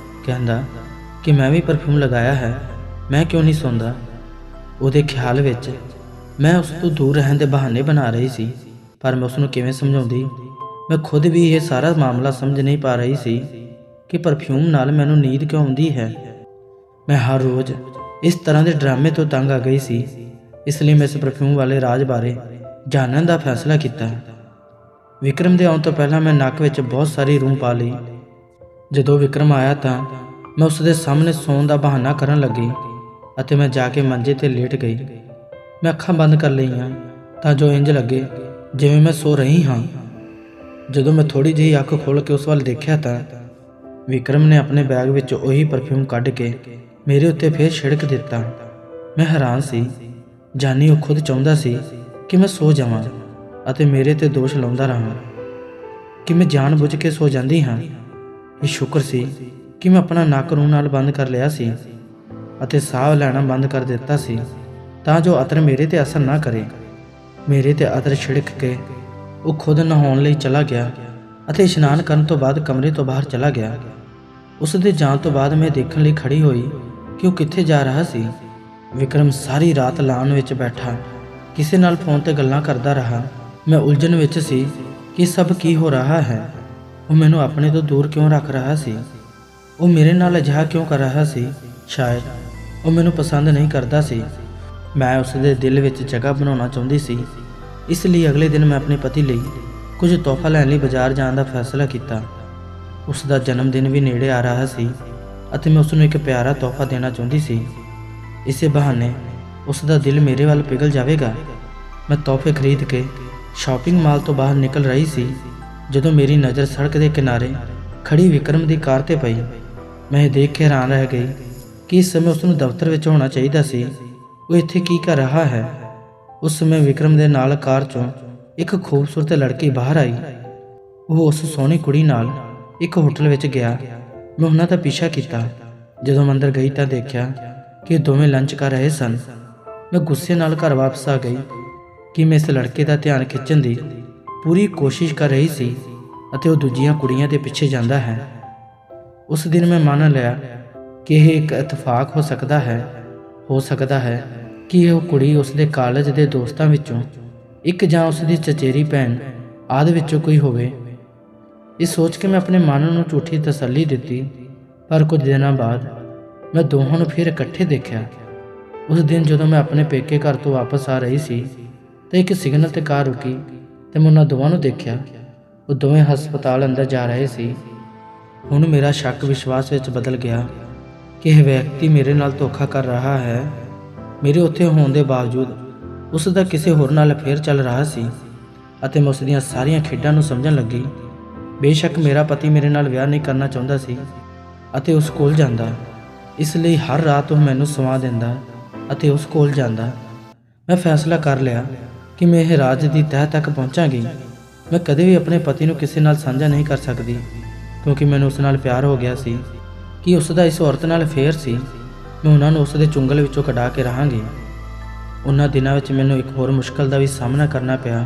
ਕਹਿੰਦਾ ਕਿ ਮੈਂ ਵੀ ਪਰਫਿਊਮ ਲਗਾਇਆ ਹੈ, ਮੈਂ ਕਿਉਂ ਨਹੀਂ ਸੌਂਦਾ। ਉਹਦੇ ਖਿਆਲ ਵਿੱਚ ਮੈਂ ਉਸ ਤੋਂ ਦੂਰ ਰਹਿਣ ਦੇ ਬਹਾਨੇ ਬਣਾ ਰਹੀ ਸੀ, ਪਰ ਮੈਂ ਉਸ ਨੂੰ ਕਿਵੇਂ ਸਮਝਾਉਂਦੀ। ਮੈਂ ਖੁਦ ਵੀ ਇਹ ਸਾਰਾ ਮਾਮਲਾ ਸਮਝ ਨਹੀਂ ਪਾ ਰਹੀ ਸੀ ਕਿ ਪਰਫਿਊਮ ਨਾਲ ਮੈਨੂੰ ਨੀਂਦ ਕਿਉਂ ਆਉਂਦੀ ਹੈ। ਮੈਂ ਹਰ ਰੋਜ਼ ਇਸ ਤਰ੍ਹਾਂ ਦੇ ਡਰਾਮੇ ਤੋਂ ਤੰਗ ਆ ਗਈ ਸੀ। ਇਸ ਲਈ ਮੈਂ ਇਸ ਪਰਫਿਊਮ ਵਾਲੇ ਰਾਜ ਬਾਰੇ ਜਾਣਨ ਦਾ ਫੈਸਲਾ ਕੀਤਾ। ਵਿਕਰਮ ਦੇ ਆਉਣ ਤੋਂ ਪਹਿਲਾਂ ਮੈਂ ਨੱਕ ਵਿੱਚ ਬਹੁਤ ਸਾਰੀ ਰੂੰ ਪਾ ਲਈ। ਜਦੋਂ ਵਿਕਰਮ ਆਇਆ ਤਾਂ ਮੈਂ ਉਸ ਦੇ ਸਾਹਮਣੇ ਸੌਣ ਦਾ ਬਹਾਨਾ ਕਰਨ ਲੱਗੀ ਅਤੇ ਮੈਂ ਜਾ ਕੇ ਮੰਜੇ 'ਤੇ ਲੇਟ ਗਈ। ਮੈਂ ਅੱਖਾਂ ਬੰਦ ਕਰ ਲਈਆਂ ਤਾਂ ਜੋ ਇੰਜ ਲੱਗੇ ਜਿਵੇਂ ਮੈਂ ਸੋ ਰਹੀ ਹਾਂ। ਜਦੋਂ ਮੈਂ ਥੋੜੀ ਜਿਹੀ ਅੱਖ ਖੋਲ੍ਹ ਕੇ ਉਸ ਵੱਲ ਦੇਖਿਆ ਤਾਂ ਵਿਕਰਮ ਨੇ ਆਪਣੇ ਬੈਗ ਵਿੱਚ ਉਹੀ ਪਰਫਿਊਮ ਕੱਢ ਕੇ ਮੇਰੇ ਉੱਤੇ ਫੇਰ ਛਿੜਕ ਦਿੱਤਾ। ਮੈਂ ਹੈਰਾਨ ਸੀ, ਜਾਨੀ ਉਹ ਖੁਦ ਚਾਹੁੰਦਾ ਸੀ ਕਿ ਮੈਂ ਸੋ ਜਾਵਾਂ ਅਤੇ ਮੇਰੇ ਤੇ ਦੋਸ਼ ਲਾਉਂਦਾ ਰਹਾਂ ਕਿ ਮੈਂ ਜਾਣ-ਬੁੱਝ ਕੇ ਸੋ ਜਾਂਦੀ ਹਾਂ। ਇਹ ਸ਼ੁਕਰ ਸੀ ਕਿ ਮੈਂ ਆਪਣਾ ਨੱਕ ਰੂੰ ਨਾਲ ਬੰਦ ਕਰ ਲਿਆ ਸੀ ਅਤੇ ਸਾਹ ਲੈਣਾ ਬੰਦ ਕਰ ਦਿੱਤਾ ਸੀ ਤਾਂ ਜੋ ਅਤਰ ਮੇਰੇ ਤੇ ਅਸਰ ਨਾ ਕਰੇ। ਮੇਰੇ ਤੇ ਅਤਰ ਛਿੜਕ ਕੇ ਉਹ ਖੁਦ ਨਹਾਉਣ ਲਈ ਚਲਾ ਗਿਆ ਅਤੇ ਇਸ਼ਨਾਨ ਕਰਨ ਤੋਂ ਬਾਅਦ ਕਮਰੇ ਤੋਂ ਬਾਹਰ ਚਲਾ ਗਿਆ। ਉਸ ਦੇ ਜਾਣ ਤੋਂ ਬਾਅਦ ਮੈਂ ਦੇਖਣ ਲਈ ਖੜੀ ਹੋਈ ਕਿ ਉਹ ਕਿੱਥੇ ਜਾ ਰਿਹਾ ਸੀ। ਵਿਕਰਮ ਸਾਰੀ ਰਾਤ ਲਾਨ ਵਿੱਚ ਬੈਠਾ ਕਿਸੇ ਨਾਲ ਫੋਨ ਤੇ ਗੱਲਾਂ ਕਰਦਾ ਰਿਹਾ। ਮੈਂ ਉਲਝਣ ਵਿੱਚ ਸੀ ਕਿ ਸਭ ਕੀ ਹੋ ਰਿਹਾ ਹੈ। ਉਹ ਮੈਨੂੰ ਆਪਣੇ ਤੋਂ ਦੂਰ ਕਿਉਂ ਰੱਖ ਰਿਹਾ ਸੀ? ਉਹ ਮੇਰੇ ਨਾਲ ਅਜਿਹਾ ਕਿਉਂ ਕਰ ਰਿਹਾ ਸੀ? ਸ਼ਾਇਦ ਉਹ ਮੈਨੂੰ ਪਸੰਦ ਨਹੀਂ ਕਰਦਾ ਸੀ। ਮੈਂ ਉਸ ਦੇ ਦਿਲ ਵਿੱਚ ਜਗ੍ਹਾ ਬਣਾਉਣਾ ਚਾਹੁੰਦੀ ਸੀ। ਇਸ ਲਈ ਅਗਲੇ ਦਿਨ ਮੈਂ ਆਪਣੇ ਪਤੀ ਲਈ ਕੁਝ ਤੋਹਫ਼ਾ ਲੈਣ ਲਈ ਬਾਜ਼ਾਰ ਜਾਣ ਦਾ ਫੈਸਲਾ ਕੀਤਾ। ਉਸ ਦਾ ਜਨਮ ਦਿਨ ਵੀ ਨੇੜੇ ਆ ਰਿਹਾ ਸੀ ਅਤੇ ਮੈਂ ਉਸ ਨੂੰ ਇੱਕ ਪਿਆਰਾ ਤੋਹਫ਼ਾ ਦੇਣਾ ਚਾਹੁੰਦੀ ਸੀ। ਇਸੇ ਬਹਾਨੇ ਉਸ ਦਾ ਦਿਲ ਮੇਰੇ ਵੱਲ ਪਿਘਲ ਜਾਵੇਗਾ। ਮੈਂ ਤੋਹਫੇ ਖਰੀਦ ਕੇ ਸ਼ਾਪਿੰਗ ਮਾਲ ਤੋਂ ਬਾਹਰ ਨਿਕਲ ਰਹੀ ਸੀ ਜਦੋਂ ਮੇਰੀ ਨਜ਼ਰ ਸੜਕ ਦੇ ਕਿਨਾਰੇ ਖੜੀ ਵਿਕਰਮ ਦੀ ਕਾਰ ਤੇ ਪਈ। ਮੈਂ ਇਹ ਦੇਖ ਕੇ ਹੈਰਾਨ ਰਹਿ ਗਈ ਕਿ ਇਸ ਸਮੇਂ ਉਸ ਨੂੰ ਦਫ਼ਤਰ ਵਿੱਚ ਹੋਣਾ ਚਾਹੀਦਾ ਸੀ। ਉਹ ਇੱਥੇ ਕੀ ਕਰ ਰਿਹਾ ਹੈ? ਉਸ ਸਮੇਂ ਵਿਕਰਮ ਦੇ ਨਾਲ ਕਾਰ 'ਚੋਂ ਇੱਕ ਖੂਬਸੂਰਤ ਲੜਕੀ ਬਾਹਰ ਆਈ। ਉਹ ਉਸ ਸੋਹਣੀ ਕੁੜੀ ਨਾਲ ਇੱਕ ਹੋਟਲ ਵਿੱਚ ਗਿਆ। ਮੈਂ ਉਹਨਾਂ ਦਾ ਪਿੱਛਾ ਕੀਤਾ। ਜਦੋਂ ਮੈਂ ਅੰਦਰ ਗਈ ਤਾਂ ਦੇਖਿਆ ਕਿ ਉਹ ਦੋਵੇਂ ਲੰਚ ਕਰ ਰਹੇ ਸਨ। ਮੈਂ ਗੁੱਸੇ ਨਾਲ ਘਰ ਵਾਪਸ ਆ ਗਈ ਕਿ ਮੈਂ ਇਸ ਲੜਕੇ ਦਾ ਧਿਆਨ ਖਿੱਚਣ ਦੀ ਪੂਰੀ ਕੋਸ਼ਿਸ਼ ਕਰ ਰਹੀ ਸੀ ਅਤੇ ਉਹ ਦੂਜੀਆਂ ਕੁੜੀਆਂ ਦੇ ਪਿੱਛੇ ਜਾਂਦਾ ਹੈ। ਉਸ ਦਿਨ ਮੈਂ ਮੰਨ ਲਿਆ ਕਿ ਇਹ ਇੱਕ ਇਤਫਾਕ ਹੋ ਸਕਦਾ ਹੈ ਕਿ ਉਹ ਕੁੜੀ ਉਸ ਦੇ ਕਾਲਜ ਦੇ ਦੋਸਤਾਂ ਵਿੱਚੋਂ ਇੱਕ ਜਾਂ ਉਸ ਦੀ ਚਚੇਰੀ ਭੈਣ ਆਦਿ ਵਿੱਚੋਂ ਕੋਈ ਹੋਵੇ। ਇਹ ਸੋਚ ਕੇ ਮੈਂ ਆਪਣੇ ਮਨ ਨੂੰ ਝੂਠੀ ਤਸੱਲੀ ਦਿੱਤੀ। ਪਰ ਕੁਝ ਦਿਨਾਂ ਬਾਅਦ ਮੈਂ ਦੋਹਾਂ ਨੂੰ ਫਿਰ ਇਕੱਠੇ ਦੇਖਿਆ। ਉਸ ਦਿਨ ਜਦੋਂ ਮੈਂ ਆਪਣੇ ਪੇਕੇ ਘਰ ਤੋਂ ਵਾਪਸ ਆ ਰਹੀ ਸੀ ਤਾਂ ਇੱਕ ਸਿਗਨਲ ਤੇ ਕਾਰ ਰੁਕੀ ਤੇ ਮੈਂ ਉਹਨਾਂ ਦੋਵਾਂ ਨੂੰ ਦੇਖਿਆ। ਉਹ ਦੋਵੇਂ ਹਸਪਤਾਲ ਅੰਦਰ ਜਾ ਰਹੇ ਸੀ। ਹੁਣ ਮੇਰਾ ਸ਼ੱਕ ਵਿਸ਼ਵਾਸ ਵਿੱਚ ਬਦਲ ਗਿਆ ਕਿ ਇਹ ਵਿਅਕਤੀ ਮੇਰੇ ਨਾਲ ਧੋਖਾ ਕਰ ਰਿਹਾ ਹੈ। ਮੇਰੇ ਉੱਥੇ ਹੋਣ ਦੇ ਬਾਵਜੂਦ ਉਸ ਦਾ ਕਿਸੇ ਹੋਰ ਨਾਲ ਅਫੇਅਰ ਚੱਲ ਰਿਹਾ ਸੀ ਅਤੇ ਮੈਂ ਉਸ ਦੀਆਂ ਸਾਰੀਆਂ ਖੇਡਾਂ ਨੂੰ ਸਮਝਣ ਲੱਗੀ। ਬੇਸ਼ੱਕ ਮੇਰਾ ਪਤੀ ਮੇਰੇ ਨਾਲ ਵਿਆਹ ਨਹੀਂ ਕਰਨਾ ਚਾਹੁੰਦਾ ਸੀ ਅਤੇ ਉਸ ਕੋਲ ਜਾਂਦਾ, ਇਸ ਲਈ ਹਰ ਰਾਤ ਉਹ ਮੈਨੂੰ ਸੁਆ ਦਿੰਦਾ ਅਤੇ ਉਸ ਕੋਲ ਜਾਂਦਾ। ਮੈਂ ਫੈਸਲਾ ਕਰ ਲਿਆ ਕਿ ਮੈਂ ਇਹ ਰਾਜ ਦੀ ਤਹਿ ਤੱਕ ਪਹੁੰਚਾਂਗੀ। ਮੈਂ ਕਦੇ ਵੀ ਆਪਣੇ ਪਤੀ ਨੂੰ ਕਿਸੇ ਨਾਲ ਸਾਂਝਾ ਨਹੀਂ ਕਰ ਸਕਦੀ ਕਿਉਂਕਿ ਮੈਨੂੰ ਉਸ ਨਾਲ ਪਿਆਰ ਹੋ ਗਿਆ ਸੀ ਕਿ ਉਸ ਦਾ ਇਸ ਔਰਤ ਨਾਲ ਅਫੇਅਰ ਸੀ। ਮੈਂ ਉਹਨਾਂ ਨੂੰ ਉਸ ਦੇ ਚੁੰਗਲ ਵਿੱਚੋਂ ਕਢਾ ਕੇ ਰਹਾਂਗੀ। ਉਹਨਾਂ ਦਿਨਾਂ ਵਿੱਚ ਮੈਨੂੰ ਇੱਕ ਹੋਰ ਮੁਸ਼ਕਲ ਦਾ ਵੀ ਸਾਹਮਣਾ ਕਰਨਾ ਪਿਆ।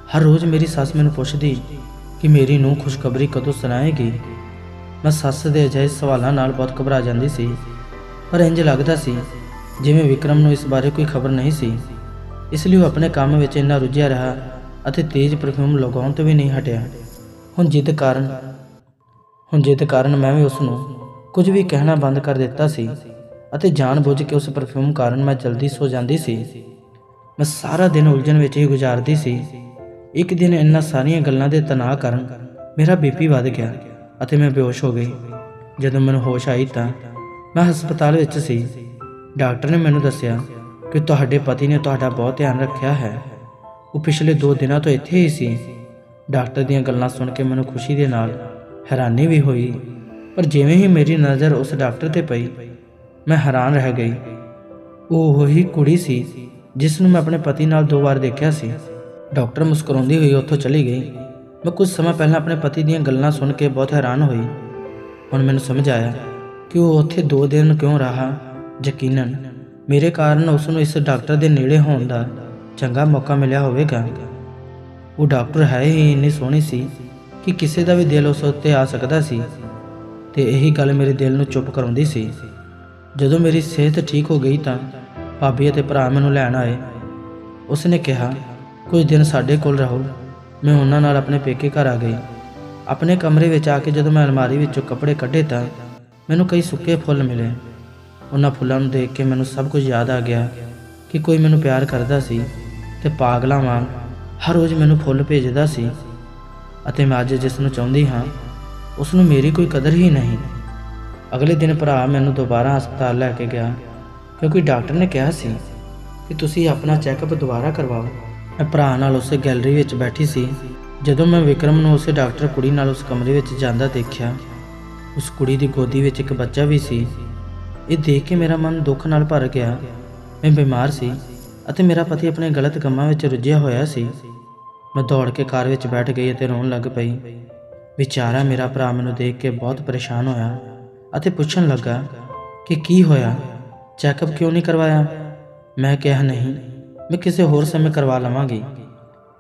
ਹਰ ਰੋਜ਼ ਮੇਰੀ ਸੱਸ ਮੈਨੂੰ ਪੁੱਛਦੀ ਕਿ ਮੇਰੀ ਨੂੰਹ ਖੁਸ਼ਖਬਰੀ ਕਦੋਂ ਸੁਣਾਏਗੀ। ਮੈਂ ਸੱਸ ਦੇ ਅਜਿਹੇ ਸਵਾਲਾਂ ਨਾਲ ਬਹੁਤ ਘਬਰਾ ਜਾਂਦੀ ਸੀ, ਪਰ ਇੰਜ ਲੱਗਦਾ ਸੀ ਜਿਵੇਂ ਵਿਕਰਮ ਨੂੰ ਇਸ ਬਾਰੇ ਕੋਈ ਖਬਰ ਨਹੀਂ ਸੀ। ਇਸ ਲਈ ਉਹ ਆਪਣੇ ਕੰਮ ਵਿੱਚ ਇੰਨਾ ਰੁੱਝਿਆ ਰਿਹਾ ਅਤੇ ਤੇਜ਼ ਪਰਫਿਊਮ ਲਗਾਉਣ ਤੋਂ ਵੀ ਨਹੀਂ ਹਟਿਆ। ਹੁਣ ਜਿੱਦ ਕਾਰਨ ਮੈਂ ਵੀ ਉਸ ਨੂੰ ਕੁਝ ਵੀ ਕਹਿਣਾ ਬੰਦ ਕਰ ਦਿੱਤਾ ਸੀ ਅਤੇ ਜਾਣਬੁੱਝ ਕੇ ਉਸ ਪਰਫਿਊਮ ਕਾਰਨ ਮੈਂ ਜਲਦੀ ਸੋ ਜਾਂਦੀ ਸੀ। ਮੈਂ ਸਾਰਾ ਦਿਨ ਉਲਝਣ ਵਿੱਚ ਹੀ ਗੁਜ਼ਾਰਦੀ ਸੀ। ਇੱਕ ਦਿਨ ਇਹਨਾਂ ਸਾਰੀਆਂ ਗੱਲਾਂ ਦੇ ਤਣਾਅ ਕਾਰਨ ਮੇਰਾ ਬੀਪੀ ਵੱਧ ਗਿਆ ਅਤੇ ਮੈਂ ਬੇਹੋਸ਼ ਹੋ ਗਈ। ਜਦੋਂ ਮੈਨੂੰ ਹੋਸ਼ ਆਈ ਤਾਂ ਮੈਂ ਹਸਪਤਾਲ ਵਿੱਚ ਸੀ। ਡਾਕਟਰ ਨੇ ਮੈਨੂੰ ਦੱਸਿਆ ਕਿ ਤੁਹਾਡੇ ਪਤੀ ਨੇ ਤੁਹਾਡਾ ਬਹੁਤ ਧਿਆਨ ਰੱਖਿਆ ਹੈ। ਉਹ ਪਿਛਲੇ 2 ਦਿਨਾਂ ਤੋਂ ਇੱਥੇ ਹੀ ਸੀ। ਡਾਕਟਰ ਦੀਆਂ ਗੱਲਾਂ ਸੁਣ ਕੇ ਮੈਨੂੰ ਖੁਸ਼ੀ ਦੇ ਨਾਲ ਹੈਰਾਨੀ ਵੀ ਹੋਈ, ਪਰ ਜਿਵੇਂ ਹੀ ਮੇਰੀ ਨਜ਼ਰ ਉਸ ਡਾਕਟਰ ਤੇ ਪਈ ਮੈਂ ਹੈਰਾਨ ਰਹਿ ਗਈ। ਉਹ ਉਹੀ ਕੁੜੀ ਸੀ ਜਿਸ ਨੂੰ ਮੈਂ ਆਪਣੇ ਪਤੀ ਨਾਲ 2 ਵਾਰ ਦੇਖਿਆ ਸੀ। ਡਾਕਟਰ ਮੁਸਕਰਾਉਂਦੀ ਹੋਈ ਉੱਥੋਂ ਚਲੀ ਗਈ। ਮੈਂ ਕੁਝ ਸਮਾਂ ਪਹਿਲਾਂ ਆਪਣੇ ਪਤੀ ਦੀਆਂ ਗੱਲਾਂ ਸੁਣ ਕੇ ਬਹੁਤ ਹੈਰਾਨ ਹੋਈ। ਹੁਣ ਮੈਨੂੰ ਸਮਝ ਆਇਆ ਕਿ ਉਹ ਉੱਥੇ 2 ਦਿਨ ਕਿਉਂ ਰਿਹਾ। ਯਕੀਨਨ ਮੇਰੇ ਕਾਰਨ ਉਸ ਨੂੰ ਇਸ ਡਾਕਟਰ ਦੇ ਨੇੜੇ ਹੋਣ ਦਾ ਚੰਗਾ ਮੌਕਾ ਮਿਲਿਆ ਹੋਵੇਗਾ। ਉਹ ਡਾਕਟਰ ਹੈ ਹੀ ਇੰਨੀ ਸੋਹਣੀ ਸੀ ਕਿ ਕਿਸੇ ਦਾ ਵੀ ਦਿਲ ਉਸ ਉੱਤੇ ਆ ਸਕਦਾ ਸੀ ਤੇ ਇਹੀ ਗੱਲ ਮੇਰੇ ਦਿਲ ਨੂੰ ਚੁੱਪ ਕਰਾਉਂਦੀ ਸੀ। ਜਦੋਂ ਮੇਰੀ ਸਿਹਤ ਠੀਕ ਹੋ ਗਈ ਤਾਂ ਭਾਬੀ ਅਤੇ ਭਰਾ ਮੈਨੂੰ ਲੈਣ ਆਏ। ਉਸ ਨੇ ਕਿਹਾ ਕੁਝ ਦਿਨ ਸਾਡੇ ਕੋਲ ਰਹੋ। ਮੈਂ ਉਹਨਾਂ ਨਾਲ ਆਪਣੇ ਪੇਕੇ ਘਰ ਆ ਗਈ। ਆਪਣੇ ਕਮਰੇ ਵਿੱਚ ਆ ਕੇ ਜਦੋਂ ਮੈਂ ਅਲਮਾਰੀ ਵਿੱਚੋਂ ਕੱਪੜੇ ਕੱਢੇ ਤਾਂ ਮੈਨੂੰ ਕਈ ਸੁੱਕੇ ਫੁੱਲ ਮਿਲੇ। ਉਹਨਾਂ ਫੁੱਲਾਂ ਨੂੰ ਦੇਖ ਕੇ ਮੈਨੂੰ ਸਭ ਕੁਝ ਯਾਦ ਆ ਗਿਆ ਕਿ ਕੋਈ ਮੈਨੂੰ ਪਿਆਰ ਕਰਦਾ ਸੀ ਤੇ ਪਾਗਲਾਂ ਵਾਂਗ ਹਰ ਰੋਜ਼ ਮੈਨੂੰ ਫੁੱਲ ਭੇਜਦਾ ਸੀ ਅਤੇ ਮੈਂ ਅੱਜ ਜਿਸ ਨੂੰ ਚਾਹੁੰਦੀ ਹਾਂ ਉਸ ਨੂੰ ਮੇਰੀ ਕੋਈ ਕਦਰ ਹੀ ਨਹੀਂ। ਅਗਲੇ ਦਿਨ ਭਰਾ ਮੈਨੂੰ ਦੁਬਾਰਾ ਹਸਪਤਾਲ ਲੈ ਕੇ ਗਿਆ ਕਿਉਂਕਿ ਡਾਕਟਰ ਨੇ ਕਿਹਾ ਸੀ ਕਿ ਤੁਸੀਂ ਆਪਣਾ ਚੈੱਕਅਪ ਦੁਬਾਰਾ ਕਰਵਾਓ। ਮੈਂ ਭਰਾ ਨਾਲ ਉਸੇ ਗੈਲਰੀ ਵਿੱਚ ਬੈਠੀ ਸੀ ਜਦੋਂ ਮੈਂ ਵਿਕਰਮ ਨੂੰ ਉਸੇ ਡਾਕਟਰ ਕੁੜੀ ਨਾਲ ਉਸ ਕਮਰੇ ਵਿੱਚ ਜਾਂਦਾ ਦੇਖਿਆ। ਉਸ ਕੁੜੀ ਦੀ ਗੋਦੀ ਵਿੱਚ ਇੱਕ ਬੱਚਾ ਵੀ ਸੀ। ਇਹ ਦੇਖ ਕੇ ਮੇਰਾ ਮਨ ਦੁੱਖ ਨਾਲ ਭਰ ਗਿਆ। ਮੈਂ ਬਿਮਾਰ ਸੀ ਅਤੇ ਮੇਰਾ ਪਤੀ ਆਪਣੇ ਗਲਤ ਕੰਮਾਂ ਵਿੱਚ ਰੁੱਝਿਆ ਹੋਇਆ ਸੀ। ਮੈਂ ਦੌੜ ਕੇ ਕਾਰ ਵਿੱਚ ਬੈਠ ਗਈ ਅਤੇ ਰੋਣ ਲੱਗ ਪਈ। ਵਿਚਾਰਾ ਮੇਰਾ ਭਰਾ ਮੈਨੂੰ ਦੇਖ ਕੇ ਬਹੁਤ ਪਰੇਸ਼ਾਨ ਹੋਇਆ ਅਤੇ ਪੁੱਛਣ ਲੱਗਾ ਕਿ ਕੀ ਹੋਇਆ, ਚੈੱਕਅਪ ਕਿਉਂ ਨਹੀਂ ਕਰਵਾਇਆ। ਮੈਂ ਕਿਹਾ ਨਹੀਂ, ਮੈਂ ਕਿਸੇ ਹੋਰ ਸਮੇਂ ਕਰਵਾ ਲਵਾਂਗੀ।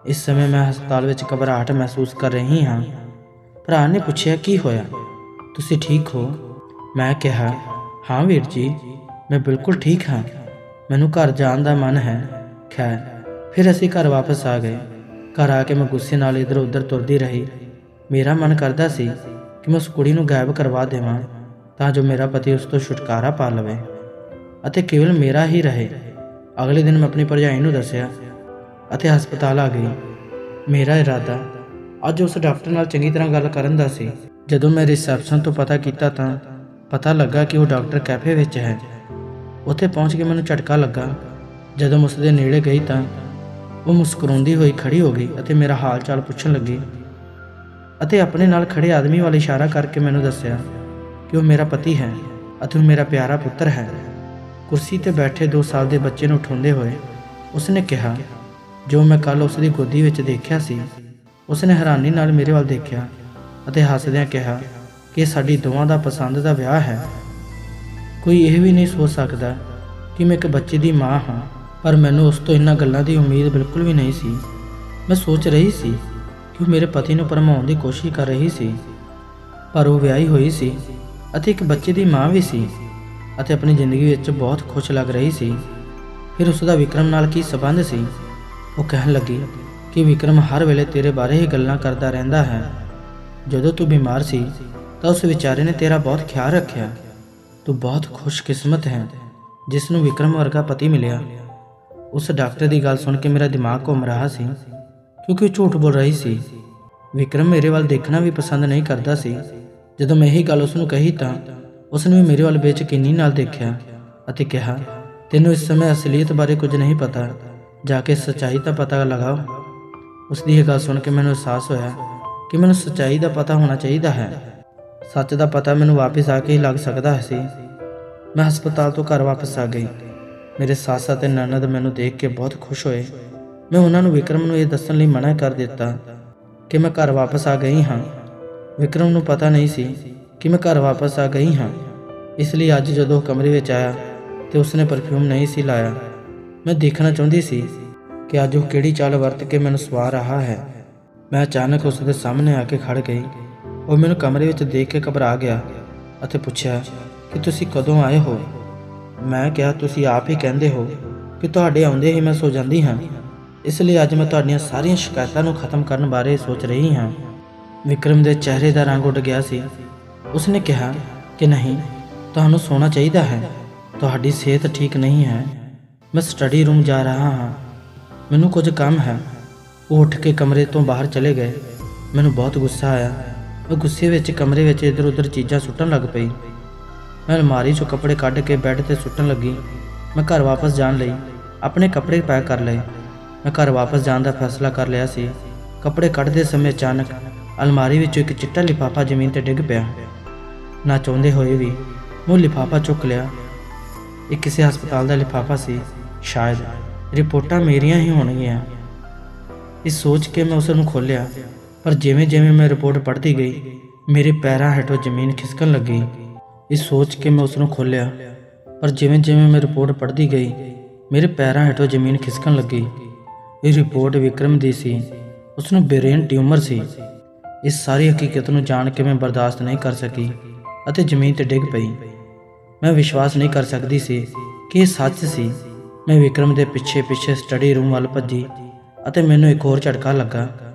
ਇਸ ਸਮੇਂ ਮੈਂ ਹਸਪਤਾਲ ਵਿੱਚ ਘਬਰਾਹਟ ਮਹਿਸੂਸ ਕਰ ਰਹੀ ਹਾਂ। ਭਰਾ ਨੇ ਪੁੱਛਿਆ ਕੀ ਹੋਇਆ, ਤੁਸੀਂ ਠੀਕ ਹੋ? ਮੈਂ ਕਿਹਾ ਹਾਂ ਵੀਰ ਜੀ, ਮੈਂ ਬਿਲਕੁਲ ਠੀਕ ਹਾਂ। ਮੈਨੂੰ ਘਰ ਜਾਣ ਦਾ ਮਨ ਹੈ। ਖੈਰ ਫਿਰ ਅਸੀਂ ਘਰ ਵਾਪਸ ਆ ਗਏ। ਘਰ ਆ ਕੇ ਮੈਂ ਗੁੱਸੇ ਨਾਲ ਇੱਧਰ ਉੱਧਰ ਤੁਰਦੀ ਰਹੀ। ਮੇਰਾ ਮਨ ਕਰਦਾ ਸੀ ਕਿ ਮੈਂ ਉਸ ਕੁੜੀ ਨੂੰ ਗਾਇਬ ਕਰਵਾ ਦੇਵਾਂ ਤਾਂ ਜੋ ਮੇਰਾ ਪਤੀ ਉਸ ਤੋਂ ਛੁਟਕਾਰਾ ਪਾ ਲਵੇ ਅਤੇ ਕੇਵਲ ਮੇਰਾ ਹੀ ਰਹੇ। ਅਗਲੇ ਦਿਨ ਮੈਂ ਆਪਣੀ ਭਰਜਾਈ ਨੂੰ ਦੱਸਿਆ ਅਤੇ ਹਸਪਤਾਲ ਆ ਗਈ। ਮੇਰਾ ਇਰਾਦਾ ਅੱਜ ਉਸ ਡਾਕਟਰ ਨਾਲ ਚੰਗੀ ਤਰ੍ਹਾਂ ਗੱਲ ਕਰਨ ਦਾ ਸੀ। ਜਦੋਂ ਮੈਂ ਰਿਸੈਪਸ਼ਨ ਤੋਂ ਪਤਾ ਕੀਤਾ ਤਾਂ ਪਤਾ ਲੱਗਾ ਕਿ ਉਹ ਡਾਕਟਰ ਕੈਫੇ ਵਿੱਚ ਹੈ। ਉੱਥੇ ਪਹੁੰਚ ਕੇ ਮੈਨੂੰ ਝਟਕਾ ਲੱਗਾ। ਜਦੋਂ ਮੈਂ ਉਸ ਦੇ ਨੇੜੇ ਗਈ ਤਾਂ ਉਹ ਮੁਸਕਰਾਉਂਦੀ ਹੋਈ ਖੜੀ ਹੋ ਗਈ ਅਤੇ ਮੇਰਾ ਹਾਲ ਚਾਲ ਪੁੱਛਣ ਲੱਗੀ ਅਤੇ ਆਪਣੇ ਨਾਲ ਖੜੇ ਆਦਮੀ ਵੱਲ ਇਸ਼ਾਰਾ ਕਰਕੇ ਮੈਨੂੰ ਦੱਸਿਆ ਕਿ ਉਹ ਮੇਰਾ ਪਤੀ ਹੈ ਅਤੇ ਉਹ ਮੇਰਾ ਪਿਆਰਾ ਪੁੱਤਰ ਹੈ। ਕੁਰਸੀ ਤੇ ਬੈਠੇ 2 ਸਾਲ ਦੇ ਬੱਚੇ ਨੂੰ ਉਠਾਉਂਦੇ ਹੋਏ ਉਸਨੇ ਕਿਹਾ, ਜੋ ਮੈਂ ਕੱਲ੍ਹ ਉਸ ਦੀ ਗੋਦੀ ਵਿੱਚ ਦੇਖਿਆ ਸੀ। ਉਸਨੇ ਹੈਰਾਨੀ ਨਾਲ ਮੇਰੇ ਵੱਲ ਦੇਖਿਆ ਅਤੇ ਹੱਸਦਿਆਂ ਕਿਹਾ ਕਿ ਸਾਡੀ ਦੋਵਾਂ ਦਾ ਪਸੰਦ ਦਾ ਵਿਆਹ ਹੈ। ਕੋਈ ਇਹ ਵੀ ਨਹੀਂ ਸੋਚ ਸਕਦਾ ਕਿ ਮੈਂ ਇੱਕ ਬੱਚੇ ਦੀ ਮਾਂ ਹਾਂ, ਪਰ ਮੈਨੂੰ ਉਸ ਤੋਂ ਇਹਨਾਂ ਗੱਲਾਂ ਦੀ ਉਮੀਦ ਬਿਲਕੁਲ ਵੀ ਨਹੀਂ ਸੀ। ਮੈਂ ਸੋਚ ਰਹੀ ਸੀ ਕਿ ਉਹ ਮੇਰੇ ਪਤੀ ਨੂੰ ਭਰਮਾਉਣ ਦੀ ਕੋਸ਼ਿਸ਼ ਕਰ ਰਹੀ ਸੀ, ਪਰ ਉਹ ਵਿਆਹੀ ਹੋਈ ਸੀ ਅਤੇ ਇੱਕ ਬੱਚੇ ਦੀ ਮਾਂ ਵੀ ਸੀ ਅਤੇ ਆਪਣੀ ਜ਼ਿੰਦਗੀ ਵਿੱਚ ਬਹੁਤ ਖੁਸ਼ ਲੱਗ ਰਹੀ ਸੀ। ਫਿਰ ਉਸ ਦਾ ਵਿਕਰਮ ਨਾਲ ਕੀ ਸੰਬੰਧ ਸੀ? ਉਹ ਕਹਿਣ ਲੱਗੀ ਕਿ ਵਿਕਰਮ ਹਰ ਵੇਲੇ ਤੇਰੇ ਬਾਰੇ ਹੀ ਗੱਲਾਂ ਕਰਦਾ ਰਹਿੰਦਾ ਹੈ। ਜਦੋਂ ਤੂੰ ਬਿਮਾਰ ਸੀ ਤਾਂ ਉਸ ਵਿਚਾਰੇ ਨੇ ਤੇਰਾ ਬਹੁਤ ਖਿਆਲ ਰੱਖਿਆ। ਤੂੰ ਬਹੁਤ ਖੁਸ਼ਕਿਸਮਤ ਹੈ ਜਿਸ ਨੂੰ ਵਿਕਰਮ ਵਰਗਾ ਪਤੀ ਮਿਲਿਆ। ਉਸ ਡਾਕਟਰ ਦੀ ਗੱਲ ਸੁਣ ਕੇ ਮੇਰਾ ਦਿਮਾਗ ਘੁੰਮ ਰਿਹਾ ਸੀ, ਕਿਉਂਕਿ ਉਹ ਝੂਠ ਬੋਲ ਰਹੀ ਸੀ। ਵਿਕਰਮ ਮੇਰੇ ਵੱਲ ਦੇਖਣਾ ਵੀ ਪਸੰਦ ਨਹੀਂ ਕਰਦਾ ਸੀ। ਜਦੋਂ ਮੈਂ ਇਹੀ ਗੱਲ ਉਸ ਨੂੰ ਕਹੀ ਤਾਂ ਉਸ ਨੇ ਵੀ ਮੇਰੇ ਵੱਲ ਬੇਯਕੀਨੀ ਨਾਲ ਦੇਖਿਆ ਅਤੇ ਕਿਹਾ, ਤੈਨੂੰ ਇਸ ਸਮੇਂ ਅਸਲੀਅਤ ਬਾਰੇ ਕੁਝ ਨਹੀਂ ਪਤਾ, ਜਾ ਕੇ ਸੱਚਾਈ ਦਾ ਪਤਾ ਲਗਾਓ। ਉਸ ਦੀ ਇਹ ਗੱਲ ਸੁਣ ਕੇ ਮੈਨੂੰ ਅਹਿਸਾਸ ਹੋਇਆ ਕਿ ਮੈਨੂੰ ਸੱਚਾਈ ਦਾ ਪਤਾ ਹੋਣਾ ਚਾਹੀਦਾ ਹੈ। ਸੱਚ ਦਾ ਪਤਾ ਮੈਨੂੰ ਵਾਪਸ ਆ ਕੇ ਹੀ ਲੱਗ ਸਕਦਾ ਸੀ। ਮੈਂ ਹਸਪਤਾਲ ਤੋਂ ਘਰ ਵਾਪਸ ਆ ਗਈ। ਮੇਰੇ ਸੱਸ ਅਤੇ ਨਨਦ ਮੈਨੂੰ ਦੇਖ ਕੇ ਬਹੁਤ ਖੁਸ਼ ਹੋਏ। ਮੈਂ ਉਹਨਾਂ ਨੂੰ ਵਿਕਰਮ ਨੂੰ ਇਹ ਦੱਸਣ ਲਈ ਮਨਾ ਕਰ ਦਿੱਤਾ ਕਿ ਮੈਂ ਘਰ ਵਾਪਸ ਆ ਗਈ ਹਾਂ। ਵਿਕਰਮ ਨੂੰ ਪਤਾ ਨਹੀਂ ਸੀ ਕਿ ਮੈਂ ਘਰ ਵਾਪਸ ਆ ਗਈ ਹਾਂ, ਇਸ ਲਈ ਅੱਜ ਜਦੋਂ ਉਹ ਕਮਰੇ ਵਿੱਚ ਆਇਆ ਤੇ ਉਸਨੇ ਪਰਫਿਊਮ ਨਹੀਂ ਸੀ ਲਾਇਆ। ਮੈਂ ਦੇਖਣਾ ਚਾਹੁੰਦੀ ਸੀ ਕਿ ਅੱਜ ਉਹ ਕਿਹੜੀ ਚਾਲ ਵਰਤ ਕੇ ਮੈਨੂੰ ਸਵਾ ਰਿਹਾ ਹੈ। ਮੈਂ ਅਚਾਨਕ ਉਸ ਦੇ ਸਾਹਮਣੇ ਆ ਕੇ ਖੜ ਗਈ। ਉਹ ਮੈਨੂੰ ਕਮਰੇ ਵਿੱਚ ਦੇਖ ਕੇ ਘਬਰਾ ਗਿਆ ਅਤੇ ਪੁੱਛਿਆ ਕਿ ਤੁਸੀਂ ਕਦੋਂ ਆਏ ਹੋ? ਮੈਂ ਕਿਹਾ, ਤੁਸੀਂ ਆਪ ਹੀ ਕਹਿੰਦੇ ਹੋ ਕਿ ਤੁਹਾਡੇ ਆਉਂਦੇ ਹੀ ਮੈਂ ਸੋ ਜਾਂਦੀ ਹਾਂ, ਇਸ ਲਈ ਅੱਜ ਮੈਂ ਤੁਹਾਡੀਆਂ ਸਾਰੀਆਂ ਸ਼ਿਕਾਇਤਾਂ ਨੂੰ ਖਤਮ ਕਰਨ ਬਾਰੇ ਸੋਚ ਰਹੀ ਹਾਂ। ਵਿਕਰਮ ਦੇ ਚਿਹਰੇ ਦਾ ਰੰਗ ਉੱਡ ਗਿਆ ਸੀ। ਉਸਨੇ ਕਿਹਾ ਕਿ ਨਹੀਂ, ਤੁਹਾਨੂੰ ਸੌਣਾ ਚਾਹੀਦਾ ਹੈ, ਤੁਹਾਡੀ ਸਿਹਤ ਠੀਕ ਨਹੀਂ ਹੈ। ਮੈਂ ਸਟੱਡੀ ਰੂਮ ਜਾ ਰਿਹਾ ਹਾਂ, ਮੈਨੂੰ ਕੁਝ ਕੰਮ ਹੈ। ਉਹ ਉੱਠ ਕੇ ਕਮਰੇ ਤੋਂ ਬਾਹਰ ਚਲੇ ਗਏ। ਮੈਨੂੰ ਬਹੁਤ ਗੁੱਸਾ ਆਇਆ। ਮੈਂ ਗੁੱਸੇ ਵਿੱਚ ਕਮਰੇ ਵਿੱਚ ਇੱਧਰ ਉੱਧਰ ਚੀਜ਼ਾਂ ਸੁੱਟਣ ਲੱਗ ਪਈ। ਮੈਂ ਅਲਮਾਰੀ 'ਚੋਂ ਕੱਪੜੇ ਕੱਢ ਕੇ ਬੈੱਡ 'ਤੇ ਸੁੱਟਣ ਲੱਗੀ। ਮੈਂ ਘਰ ਵਾਪਸ ਜਾਣ ਲਈ ਆਪਣੇ ਕੱਪੜੇ ਪੈਕ ਕਰ ਲਏ। ਮੈਂ ਘਰ ਵਾਪਸ ਜਾਣ ਦਾ ਫੈਸਲਾ ਕਰ ਲਿਆ ਸੀ। ਕੱਪੜੇ ਕੱਢਦੇ ਸਮੇਂ ਅਚਾਨਕ ਅਲਮਾਰੀ ਵਿੱਚੋਂ ਇੱਕ ਚਿੱਟਾ ਲਿਫਾਫਾ ਜ਼ਮੀਨ 'ਤੇ ਡਿੱਗ ਪਿਆ। ਨਾ ਚਾਹੁੰਦੇ ਹੋਏ ਵੀ ਮੈਂ ਉਹ ਲਿਫਾਫਾ ਚੁੱਕ ਲਿਆ। ਇਹ ਕਿਸੇ ਹਸਪਤਾਲ ਦਾ ਲਿਫਾਫਾ ਸੀ। ਸ਼ਾਇਦ ਰਿਪੋਰਟਾਂ ਮੇਰੀਆਂ ਹੀ ਹੋਣਗੀਆਂ। ਇਹ ਸੋਚ ਕੇ ਮੈਂ ਉਸ ਨੂੰ ਖੋਲ੍ਹਿਆ, ਪਰ ਜਿਵੇਂ ਜਿਵੇਂ ਮੈਂ ਰਿਪੋਰਟ ਪੜ੍ਹਦੀ ਗਈ ਮੇਰੇ ਪੈਰਾਂ ਹੇਠੋਂ ਜ਼ਮੀਨ ਖਿਸਕਣ ਲੱਗੀ। ਇਹ ਸੋਚ ਕੇ ਮੈਂ ਉਸ ਨੂੰ ਖੋਲ੍ਹਿਆ, ਪਰ ਜਿਵੇਂ ਜਿਵੇਂ ਮੈਂ ਰਿਪੋਰਟ ਪੜ੍ਹਦੀ ਗਈ ਮੇਰੇ ਪੈਰਾਂ ਹੇਠੋਂ ਜ਼ਮੀਨ ਖਿਸਕਣ ਲੱਗੀ। ਇਹ ਰਿਪੋਰਟ ਵਿਕਰਮ ਦੀ ਸੀ। ਉਸ ਨੂੰ ਬ੍ਰੇਨ ਟਿਊਮਰ ਸੀ। ਇਸ ਸਾਰੀ ਹਕੀਕਤ ਨੂੰ ਜਾਣ ਕੇ ਮੈਂ ਬਰਦਾਸ਼ਤ ਨਹੀਂ ਕਰ ਸਕੀ ਅਤੇ ਜ਼ਮੀਨ 'ਤੇ ਡਿੱਗ ਪਈ। ਮੈਂ ਵਿਸ਼ਵਾਸ ਨਹੀਂ ਕਰ ਸਕਦੀ ਸੀ ਕਿ ਇਹ ਸੱਚ ਸੀ। ਮੈਂ ਵਿਕਰਮ ਦੇ ਪਿੱਛੇ ਪਿੱਛੇ ਸਟੱਡੀ ਰੂਮ ਵੱਲ ਭੱਜੀ ਅਤੇ ਮੈਨੂੰ ਇੱਕ ਹੋਰ ਝਟਕਾ ਲੱਗਾ।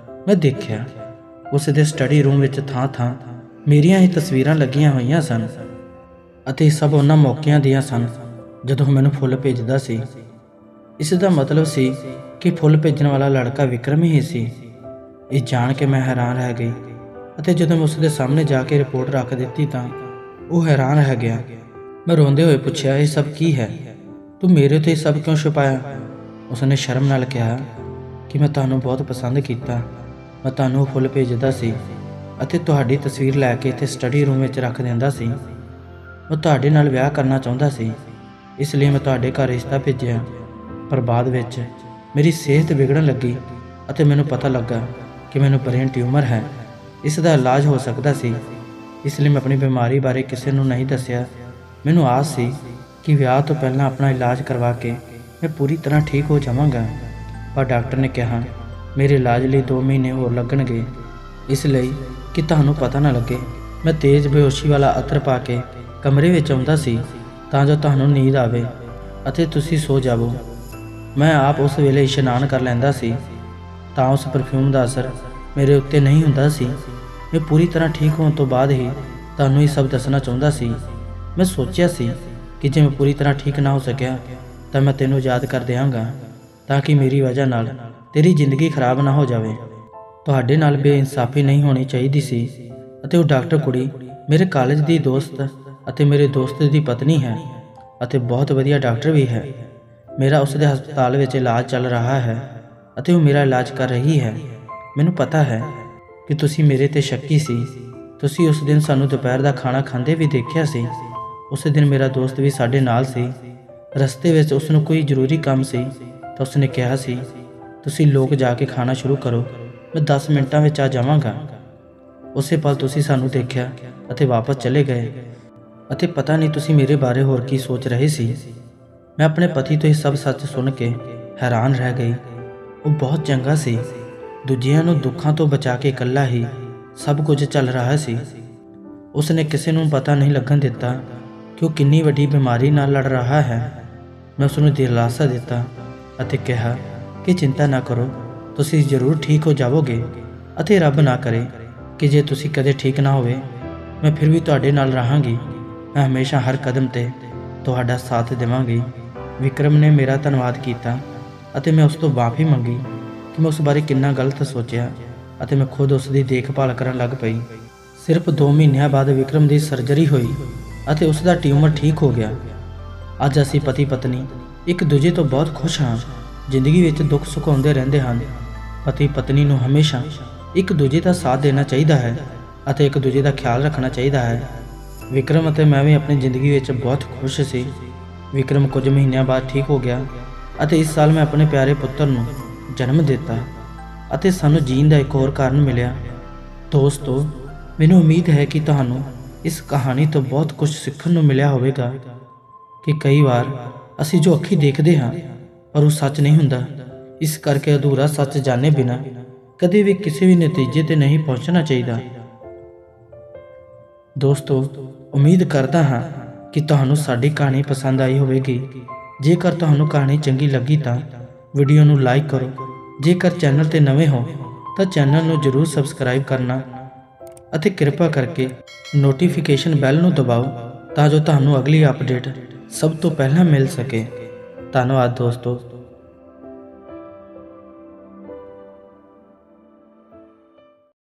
ਮੈਂ ਦੇਖਿਆ ਉਸ ਦੇ ਸਟੱਡੀ ਰੂਮ ਵਿੱਚ ਥਾਂ-ਥਾਂ ਮੇਰੀਆਂ ਹੀ ਤਸਵੀਰਾਂ ਲੱਗੀਆਂ ਹੋਈਆਂ ਸਨ ਅਤੇ ਸਭ ਉਹਨਾਂ ਮੌਕਿਆਂ ਦੀਆਂ ਸਨ ਜਦੋਂ ਮੈਨੂੰ ਫੁੱਲ ਭੇਜਦਾ ਸੀ। ਇਸ ਦਾ ਮਤਲਬ ਸੀ ਕਿ ਫੁੱਲ ਭੇਜਣ ਵਾਲਾ ਲੜਕਾ ਵਿਕਰਮ ਹੀ ਸੀ। ਇਹ ਜਾਣ ਕੇ ਮੈਂ ਹੈਰਾਨ ਰਹਿ ਗਈ ਅਤੇ ਜਦੋਂ ਮੈਂ ਉਸ ਦੇ ਸਾਹਮਣੇ ਜਾ ਕੇ ਰਿਪੋਰਟ ਰੱਖ ਦਿੱਤੀ ਤਾਂ ਉਹ ਹੈਰਾਨ ਰਹਿ ਗਿਆ। ਮੈਂ ਰੋਂਦੇ ਹੋਏ ਪੁੱਛਿਆ, ਇਹ ਸਭ ਕੀ ਹੈ? ਤੂੰ ਮੇਰੇ ਤੋਂ ਇਹ ਸਭ ਕਿਉਂ ਛੁਪਾਇਆ? ਉਸਨੇ ਸ਼ਰਮ ਨਾਲ ਕਿਹਾ ਕਿ ਮੈਂ ਤੁਹਾਨੂੰ ਬਹੁਤ ਪਸੰਦ ਕੀਤਾ। ਮੈਂ ਤੁਹਾਨੂੰ ਉਹ ਫੁੱਲ ਭੇਜਦਾ ਸੀ ਅਤੇ ਤੁਹਾਡੀ ਤਸਵੀਰ ਲੈ ਕੇ ਇੱਥੇ ਸਟੱਡੀ ਰੂਮ ਵਿੱਚ ਰੱਖ ਦਿੰਦਾ ਸੀ। ਮੈਂ ਤੁਹਾਡੇ ਨਾਲ ਵਿਆਹ ਕਰਨਾ ਚਾਹੁੰਦਾ ਸੀ, ਇਸ ਲਈ ਮੈਂ ਤੁਹਾਡੇ ਘਰ ਰਿਸ਼ਤਾ ਭੇਜਿਆ। ਪਰ ਬਾਅਦ ਵਿੱਚ ਮੇਰੀ ਸਿਹਤ ਵਿਗੜਨ ਲੱਗੀ ਅਤੇ ਮੈਨੂੰ ਪਤਾ ਲੱਗਾ ਕਿ ਮੈਨੂੰ ਬ੍ਰੇਨ ਟਿਊਮਰ ਹੈ। ਇਸ ਦਾ ਇਲਾਜ ਹੋ ਸਕਦਾ ਸੀ, ਇਸ ਲਈ ਮੈਂ ਆਪਣੀ ਬਿਮਾਰੀ ਬਾਰੇ ਕਿਸੇ ਨੂੰ ਨਹੀਂ ਦੱਸਿਆ। ਮੈਨੂੰ ਆਸ ਸੀ ਕਿ ਵਿਆਹ ਤੋਂ ਪਹਿਲਾਂ ਆਪਣਾ ਇਲਾਜ ਕਰਵਾ ਕੇ ਮੈਂ ਪੂਰੀ ਤਰ੍ਹਾਂ ਠੀਕ ਹੋ ਜਾਵਾਂਗਾ, ਪਰ ਡਾਕਟਰ ਨੇ ਕਿਹਾ ਮੇਰੇ ਇਲਾਜ ਲਈ 2 ਮਹੀਨੇ ਹੋਰ ਲੱਗਣਗੇ, ਇਸ ਲਈ ਕਿ ਤੁਹਾਨੂੰ ਪਤਾ ਨਾ ਲੱਗੇ। ਮੈਂ ਤੇਜ਼ ਬੇਹੋਸ਼ੀ ਵਾਲਾ ਅਤਰ ਪਾ ਕੇ ਕਮਰੇ ਵਿੱਚ ਆਉਂਦਾ ਸੀ ਤਾਂ ਜੋ ਤੁਹਾਨੂੰ ਨੀਂਦ ਆਵੇ ਅਤੇ ਤੁਸੀਂ ਸੋ ਜਾਵੋ। ਮੈਂ ਆਪ ਉਸ ਵੇਲੇ ਇਸ਼ਨਾਨ ਕਰ ਲੈਂਦਾ ਸੀ ਤਾਂ ਉਸ ਪਰਫਿਊਮ ਦਾ ਅਸਰ ਮੇਰੇ ਉੱਤੇ ਨਹੀਂ ਹੁੰਦਾ ਸੀ। ਮੈਂ ਪੂਰੀ ਤਰ੍ਹਾਂ ਠੀਕ ਹੋਣ ਤੋਂ ਬਾਅਦ ਹੀ ਤੁਹਾਨੂੰ ਇਹ ਸਭ ਦੱਸਣਾ ਚਾਹੁੰਦਾ ਸੀ। ਮੈਂ ਸੋਚਿਆ ਸੀ ਕਿ ਜੇ ਮੈਂ ਪੂਰੀ ਤਰ੍ਹਾਂ ਠੀਕ ਨਾ ਹੋ ਸਕਿਆ ਤਾਂ ਮੈਂ ਤੈਨੂੰ ਯਾਦ ਕਰ ਦਿਆਂਗਾ ਤਾਂ ਕਿ ਮੇਰੀ ਵਜ੍ਹਾ ਨਾਲ ਤੇਰੀ ਜ਼ਿੰਦਗੀ ਖਰਾਬ ਨਾ ਹੋ ਜਾਵੇ। ਤੁਹਾਡੇ ਨਾਲ ਬੇਇਨਸਾਫੀ ਨਹੀਂ ਹੋਣੀ ਚਾਹੀਦੀ ਸੀ ਅਤੇ ਉਹ ਡਾਕਟਰ ਕੁੜੀ ਮੇਰੇ ਕਾਲਜ ਦੀ ਦੋਸਤ ਅਤੇ ਮੇਰੇ ਦੋਸਤ ਦੀ ਪਤਨੀ ਹੈ। ਅਤੇ ਬਹੁਤ ਵਧੀਆ ਡਾਕਟਰ ਵੀ ਹੈ। ਮੇਰਾ ਉਸ ਦੇ ਹਸਪਤਾਲ ਵਿੱਚ ਇਲਾਜ ਚੱਲ ਰਿਹਾ ਹੈ ਅਤੇ ਉਹ ਮੇਰਾ ਇਲਾਜ ਕਰ ਰਹੀ ਹੈ। ਮੈਨੂੰ ਪਤਾ ਹੈ ਕਿ ਤੁਸੀਂ ਮੇਰੇ ਤੇ ਸ਼ੱਕੀ ਸੀ। ਤੁਸੀਂ ਉਸ ਦਿਨ ਸਾਨੂੰ ਦੁਪਹਿਰ ਦਾ ਖਾਣਾ ਖਾਂਦੇ ਵੀ ਦੇਖਿਆ ਸੀ। ਉਸ ਦਿਨ ਮੇਰਾ ਦੋਸਤ ਵੀ ਸਾਡੇ ਨਾਲ ਸੀ। ਰਸਤੇ ਵਿੱਚ ਉਸ ਨੂੰ ਕੋਈ ਜ਼ਰੂਰੀ ਕੰਮ ਸੀ ਤਾਂ ਉਸਨੇ ਕਿਹਾ ਸੀ, ਤੁਸੀਂ ਲੋਕ ਜਾ ਕੇ ਖਾਣਾ ਸ਼ੁਰੂ ਕਰੋ, ਮੈਂ 10 ਮਿੰਟਾਂ ਵਿੱਚ ਆ ਜਾਵਾਂਗਾ। ਉਸੇ ਪਲ ਤੁਸੀਂ ਸਾਨੂੰ ਦੇਖਿਆ ਅਤੇ ਵਾਪਸ ਚਲੇ ਗਏ ਅਤੇ ਪਤਾ ਨਹੀਂ ਤੁਸੀਂ ਮੇਰੇ ਬਾਰੇ ਹੋਰ ਕੀ ਸੋਚ ਰਹੇ ਸੀ। ਮੈਂ ਆਪਣੇ ਪਤੀ ਤੋਂ ਇਹ ਸਭ ਸੱਚ ਸੁਣ ਕੇ ਹੈਰਾਨ ਰਹਿ ਗਈ। ਉਹ ਬਹੁਤ ਚੰਗਾ ਸੀ, ਦੂਜਿਆਂ ਨੂੰ ਦੁੱਖਾਂ ਤੋਂ ਬਚਾ ਕੇ ਇਕੱਲਾ ਹੀ ਸਭ ਕੁਝ ਚੱਲ ਰਿਹਾ ਸੀ। ਉਸਨੇ ਕਿਸੇ ਨੂੰ ਪਤਾ ਨਹੀਂ ਲੱਗਣ ਦਿੱਤਾ ਕਿ ਉਹ ਕਿੰਨੀ ਵੱਡੀ ਬਿਮਾਰੀ ਨਾਲ ਲੜ ਰਿਹਾ ਹੈ। ਮੈਂ ਉਸ ਨੂੰ ਦਿਲਾਸਾ ਦਿੱਤਾ ਅਤੇ ਕਿਹਾ ਕਿ ਚਿੰਤਾ ਨਾ ਕਰੋ, ਤੁਸੀਂ ਜ਼ਰੂਰ ਠੀਕ ਹੋ ਜਾਵੋਗੇ ਅਤੇ ਰੱਬ ਨਾ ਕਰੇ ਕਿ ਜੇ ਤੁਸੀਂ ਕਦੇ ਠੀਕ ਨਾ ਹੋਵੇ, ਮੈਂ ਫਿਰ ਵੀ ਤੁਹਾਡੇ ਨਾਲ ਰਹਾਂਗੀ। ਮੈਂ ਹਮੇਸ਼ਾ ਹਰ ਕਦਮ ਤੇ ਤੁਹਾਡਾ ਸਾਥ ਦੇਵਾਂਗੀ। ਵਿਕਰਮ ਨੇ ਮੇਰਾ ਧੰਨਵਾਦ ਕੀਤਾ ਅਤੇ ਮੈਂ ਉਸ ਤੋਂ ਮਾਫ਼ੀ ਮੰਗੀ ਕਿ ਮੈਂ ਉਸ ਬਾਰੇ ਕਿੰਨਾ ਗਲਤ ਸੋਚਿਆ ਅਤੇ ਮੈਂ ਖੁਦ ਉਸ ਦੀ ਦੇਖਭਾਲ ਕਰਨ ਲੱਗ ਪਈ। ਸਿਰਫ 2 ਮਹੀਨਿਆਂ ਬਾਅਦ ਵਿਕਰਮ ਦੀ ਸਰਜਰੀ ਹੋਈ ਅਤੇ ਉਸ ਦਾ ਟਿਊਮਰ ਠੀਕ ਹੋ ਗਿਆ। ਅੱਜ ਅਸੀਂ ਪਤੀ ਪਤਨੀ ਇੱਕ ਦੂਜੇ ਤੋਂ ਬਹੁਤ ਖੁਸ਼ ਹਾਂ। ਜ਼ਿੰਦਗੀ ਵਿੱਚ ਦੁੱਖ ਸੁੱਖ ਆਉਂਦੇ ਰਹਿੰਦੇ ਹਨ। ਪਤੀ ਪਤਨੀ ਨੂੰ ਹਮੇਸ਼ਾ ਇੱਕ ਦੂਜੇ ਦਾ ਸਾਥ ਦੇਣਾ ਚਾਹੀਦਾ ਹੈ ਅਤੇ ਇੱਕ ਦੂਜੇ ਦਾ ਖਿਆਲ ਰੱਖਣਾ ਚਾਹੀਦਾ ਹੈ। ਵਿਕਰਮ ਅਤੇ ਮੈਂ ਵੀ ਆਪਣੀ ਜ਼ਿੰਦਗੀ ਵਿੱਚ ਬਹੁਤ ਖੁਸ਼ ਸੀ। ਵਿਕਰਮ ਕੁਝ ਮਹੀਨਿਆਂ ਬਾਅਦ ਠੀਕ ਹੋ ਗਿਆ ਅਤੇ ਇਸ ਸਾਲ ਮੈਂ ਆਪਣੇ ਪਿਆਰੇ ਪੁੱਤਰ ਨੂੰ ਜਨਮ ਦਿੱਤਾ ਅਤੇ ਸਾਨੂੰ ਜੀਣ ਦਾ ਇੱਕ ਹੋਰ ਕਾਰਨ ਮਿਲਿਆ। ਦੋਸਤੋ, ਮੈਨੂੰ ਉਮੀਦ ਹੈ ਕਿ ਤੁਹਾਨੂੰ ਇਸ ਕਹਾਣੀ ਤੋਂ ਬਹੁਤ ਕੁਝ ਸਿੱਖਣ ਨੂੰ ਮਿਲਿਆ ਹੋਵੇਗਾ ਕਿ ਕਈ ਵਾਰ ਅਸੀਂ ਜੋ ਅੱਖੀਂ ਦੇਖਦੇ ਹਾਂ ਪਰ ਉਹ ਸੱਚ ਨਹੀਂ ਹੁੰਦਾ। ਇਸ ਕਰਕੇ ਅਧੂਰਾ ਸੱਚ ਜਾਣੇ ਬਿਨਾਂ ਕਦੇ ਵੀ ਕਿਸੇ ਵੀ ਨਤੀਜੇ ਤੇ ਨਹੀਂ ਪਹੁੰਚਣਾ ਚਾਹੀਦਾ। ਦੋਸਤੋ, ਉਮੀਦ ਕਰਦਾ ਹਾਂ ਕਿ ਤੁਹਾਨੂੰ ਸਾਡੀ ਕਹਾਣੀ ਪਸੰਦ ਆਈ ਹੋਵੇਗੀ। ਜੇਕਰ ਤੁਹਾਨੂੰ ਕਹਾਣੀ ਚੰਗੀ ਲੱਗੀ ਤਾਂ ਵੀਡੀਓ ਨੂੰ ਲਾਈਕ ਕਰੋ। ਜੇਕਰ ਚੈਨਲ ਤੇ ਨਵੇਂ ਹੋ ਤਾਂ ਚੈਨਲ ਨੂੰ ਜ਼ਰੂਰ ਸਬਸਕ੍ਰਾਈਬ ਕਰਨਾ ਅਤੇ ਕਿਰਪਾ ਕਰਕੇ ਨੋਟੀਫਿਕੇਸ਼ਨ ਬੈਲ ਨੂੰ ਦਬਾਓ ਤਾਂ ਜੋ ਤੁਹਾਨੂੰ ਅਗਲੀ ਅਪਡੇਟ ਸਭ ਤੋਂ ਪਹਿਲਾਂ ਮਿਲ ਸਕੇ। ਧੰਨਵਾਦ ਦੋਸਤੋ।